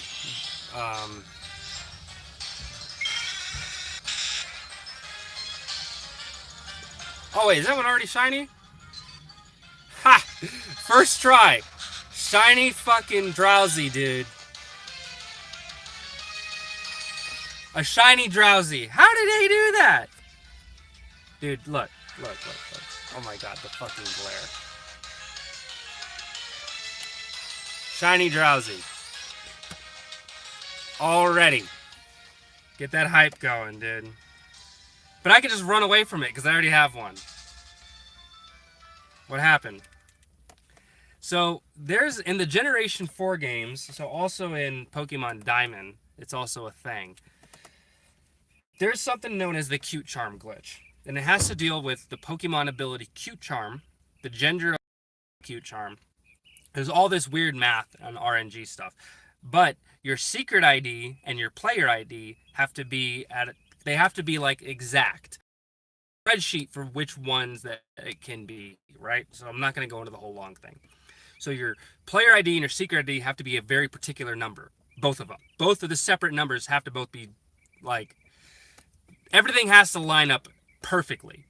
Oh wait, is that one already shiny? Ha! First try. Shiny fucking Drowsy, dude. A shiny Drowsy. How did they do that? Dude, look. Oh my god, the fucking glare. Shiny Drowsy. Already. Get that hype going, dude. But I could just run away from it because I already have one. What happened? So, there's, in the Generation 4 games, so also in Pokemon Diamond, it's also a thing. There's something known as the Cute Charm glitch. And it has to deal with the Pokemon ability Cute Charm, the gender of Cute Charm. There's all this weird math and RNG stuff. But your secret ID and your player ID have to be they have to be like exact. Spreadsheet for which ones that it can be, right? So I'm not going to go into the whole long thing. So your player ID and your secret ID have to be a very particular number. Both of them. Both of the separate numbers have to both be like, everything has to line up perfectly.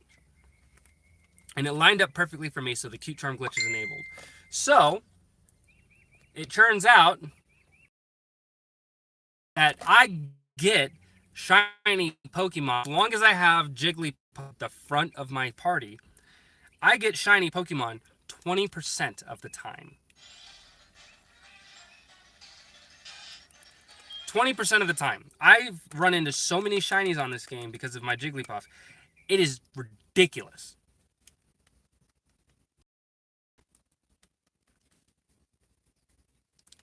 And it lined up perfectly for me, so the Cute Charm glitch is enabled. So, it turns out that I get shiny Pokemon, as long as I have Jigglypuff at the front of my party, I get shiny Pokemon 20% of the time. 20% of the time. I've run into so many shinies on this game because of my Jigglypuff. It is ridiculous.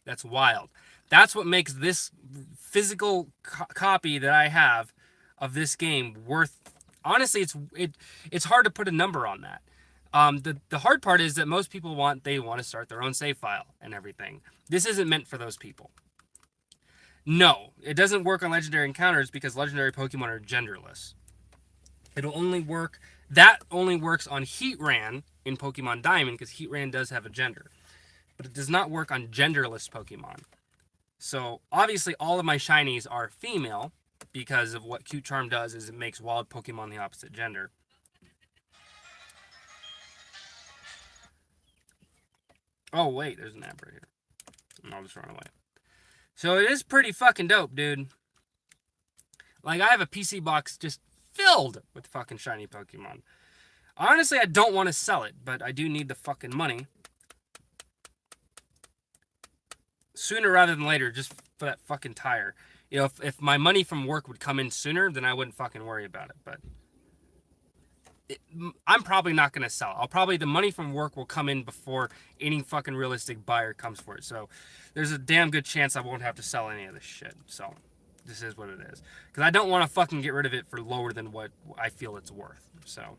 That's wild. That's what makes this physical copy that I have of this game worth. Honestly, it's hard to put a number on that. The hard part is that most people want to start their own save file and everything. This isn't meant for those people. No, it doesn't work on legendary encounters because legendary Pokemon are genderless. It'll only work. That only works on Heatran in Pokemon Diamond because Heatran does have a gender. But it does not work on genderless Pokemon. So obviously all of my shinies are female because of what Cute Charm does is it makes wild Pokemon the opposite gender. Oh wait, there's an app right here. I'll just run away. So it is pretty fucking dope, dude. Like, I have a PC box just filled with fucking shiny Pokemon. Honestly, I don't want to sell it, but I do need the fucking money. Sooner rather than later, just for that fucking tire. You know, if my money from work would come in sooner, then I wouldn't fucking worry about it. But I'm probably not going to sell it. The money from work will come in before any fucking realistic buyer comes for it. So there's a damn good chance I won't have to sell any of this shit. So this is what it is. Because I don't want to fucking get rid of it for lower than what I feel it's worth. So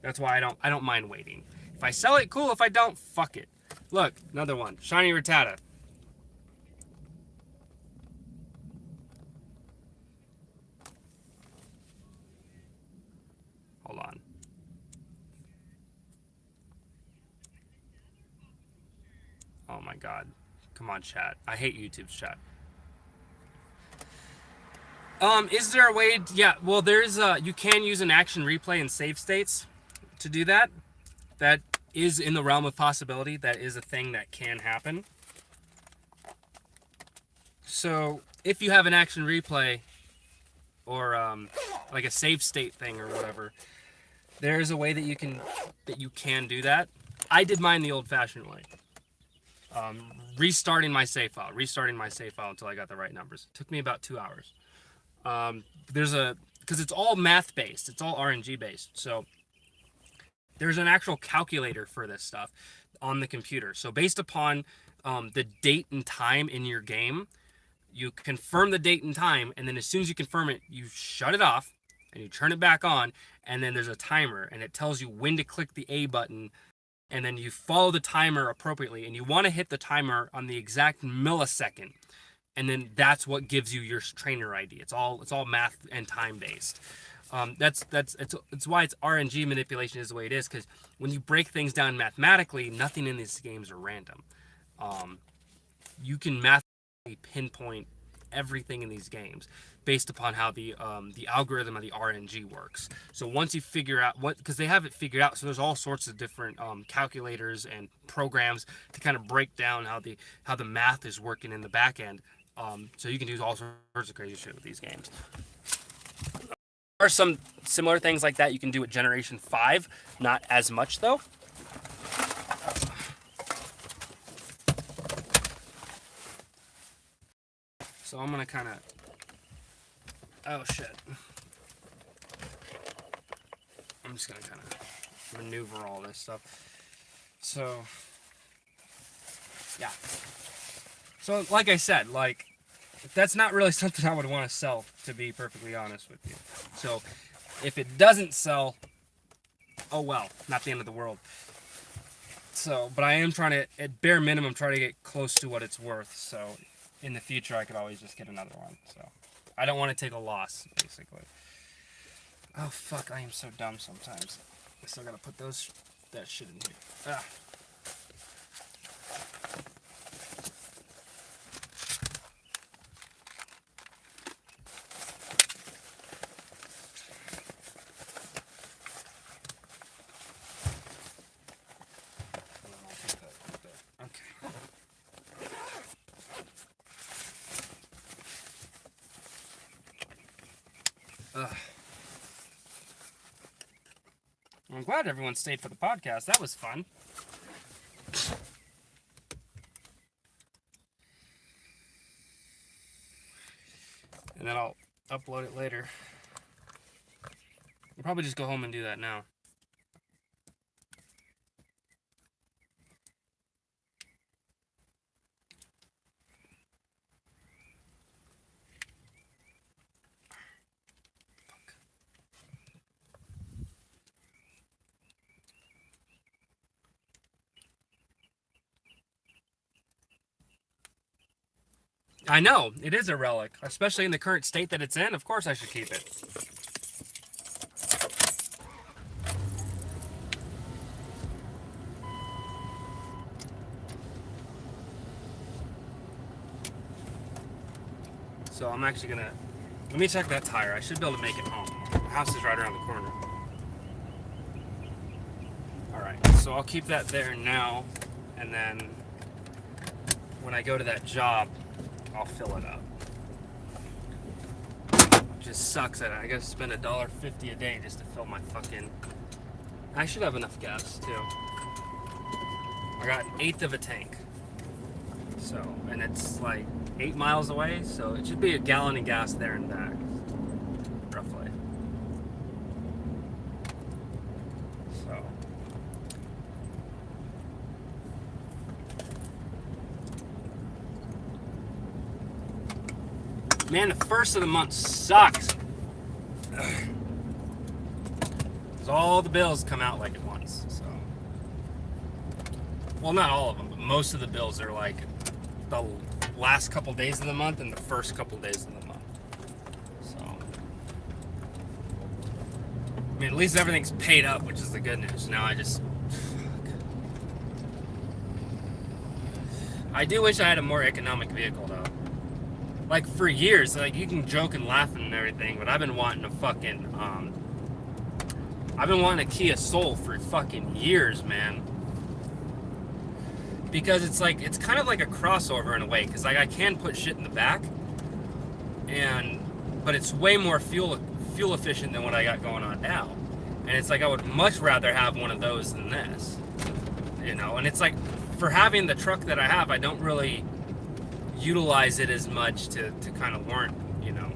that's why I don't mind waiting. If I sell it, cool. If I don't, fuck it. Look, another one. Shiny Rattata. Hold on. Oh my god. Come on, chat. I hate YouTube's chat. Is there a way? Yeah, well, there's you can use an action replay in save states to do that. That is in the realm of possibility. That is a thing that can happen. So if you have an action replay or like a save state thing or whatever, there is a way that you can do that. I did mine the old-fashioned way. Restarting my save file until I got the right numbers. It took me about 2 hours. Because it's all math based, it's all RNG based. So there's an actual calculator for this stuff on the computer. So based upon the date and time in your game, you confirm the date and time, and then as soon as you confirm it, you shut it off and you turn it back on, and then there's a timer, and it tells you when to click the A button, and then you follow the timer appropriately, and you want to hit the timer on the exact millisecond, and then that's what gives you your trainer ID. It's all math and time based. It's why it's RNG manipulation is the way it is, because when you break things down mathematically, nothing in these games are random. You can mathematically pinpoint everything in these games based upon how the algorithm of the RNG works. So once you figure out because they have it figured out, so there's all sorts of different calculators and programs to kind of break down how the math is working in the back end. So you can do all sorts of crazy shit with these games. There are some similar things like that you can do with Generation 5, not as much though. So I'm gonna kind of, oh shit. I'm just gonna kind of maneuver all this stuff. So, yeah. So like I said, like, that's not really something I would want to sell, to be perfectly honest with you. So if it doesn't sell, oh well, not the end of the world. So, but I am trying to, at bare minimum, try to get close to what it's worth. So in the future, I could always just get another one. So I don't want to take a loss, basically. Oh fuck, I am so dumb sometimes. I still gotta put that shit in here. Ah. I'm glad everyone stayed for the podcast. That was fun. And then I'll upload it later. I'll probably just go home and do that now. I know, it is a relic, especially in the current state that it's in. Of course I should keep it. So I'm actually gonna, let me check that tire. I should be able to make it home. The house is right around the corner. Alright, so I'll keep that there now, and then when I go to that job, I'll fill it up. Just sucks that I gotta spend $1.50 a day just to fill my fucking... I should have enough gas too. I got 1/8 of a tank. So, and it's like 8 miles away, so it should be a gallon of gas there and back, roughly. So. Man, the first of the month sucks. Because all the bills come out like at once, so. Well, not all of them, but most of the bills are like the last couple days of the month and the first couple days of the month. So, I mean, at least everything's paid up, which is the good news. Now I just, fuck. I do wish I had a more economic vehicle though. Like for years, like you can joke and laugh and everything, but I've been wanting a fucking, I've been wanting a Kia Soul for fucking years, man. Because it's like, it's kind of like a crossover in a way, because like I can put shit in the back, but it's way more fuel efficient than what I got going on now. And it's like I would much rather have one of those than this, you know. And it's like, for having the truck that I have, I don't really utilize it as much to kind of warrant, you know.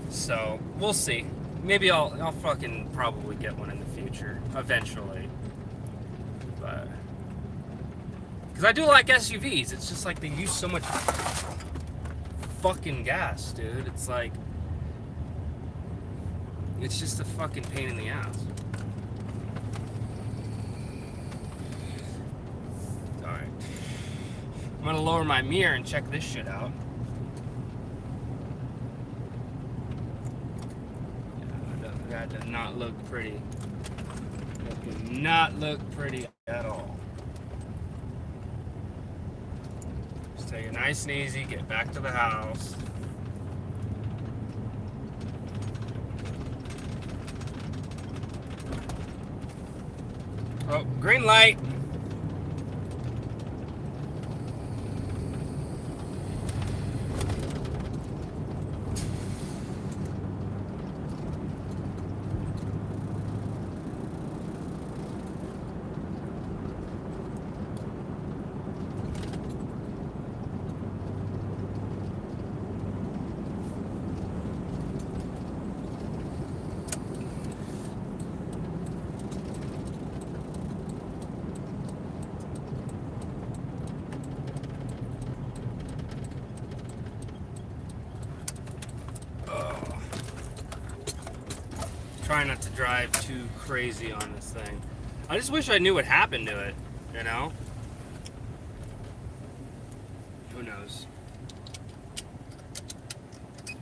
So we'll see. Maybe I'll fucking probably get one in the future eventually, but because I do like SUVs. It's just like they use so much fucking gas, dude. It's like, it's just a fucking pain in the ass. Alright. I'm gonna lower my mirror and check this shit out. Yeah, that does not look pretty. That does not look pretty at all. Just take it nice and easy, get back to the house. Oh, green light. Try not to drive too crazy on this thing. I just wish I knew what happened to it, you know? Who knows? You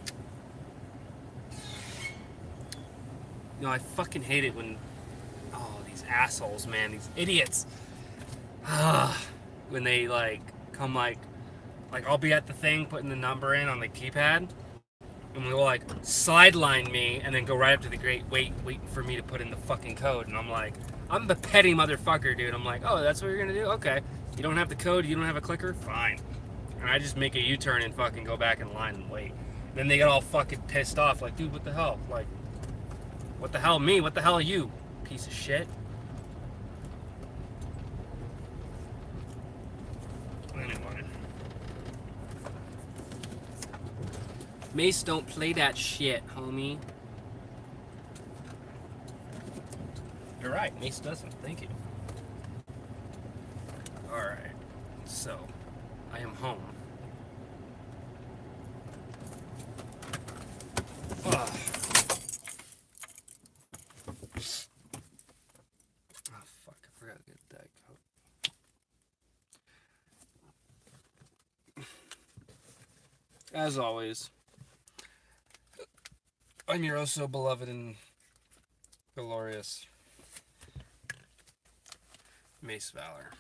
know, I fucking hate it when, oh, these assholes, man, these idiots. When they like come like I'll be at the thing putting the number in on the keypad, and they'll like sideline me and then go right up to the gate, waiting for me to put in the fucking code. And I'm like, I'm the petty motherfucker, dude. I'm like, oh, that's what you're gonna do? Okay. You don't have the code, you don't have a clicker? Fine. And I just make a U-turn and fucking go back in line and wait. And then they get all fucking pissed off, like, dude, what the hell? Like, what the hell me? What the hell are you? Piece of shit. Anyway. Mace don't play that shit, homie. You're right, Mace doesn't. Thank you. Alright. So, I am home. Ugh. Oh, fuck. I forgot to get that coat. As always, I'm your oh so beloved and glorious Mace Valor.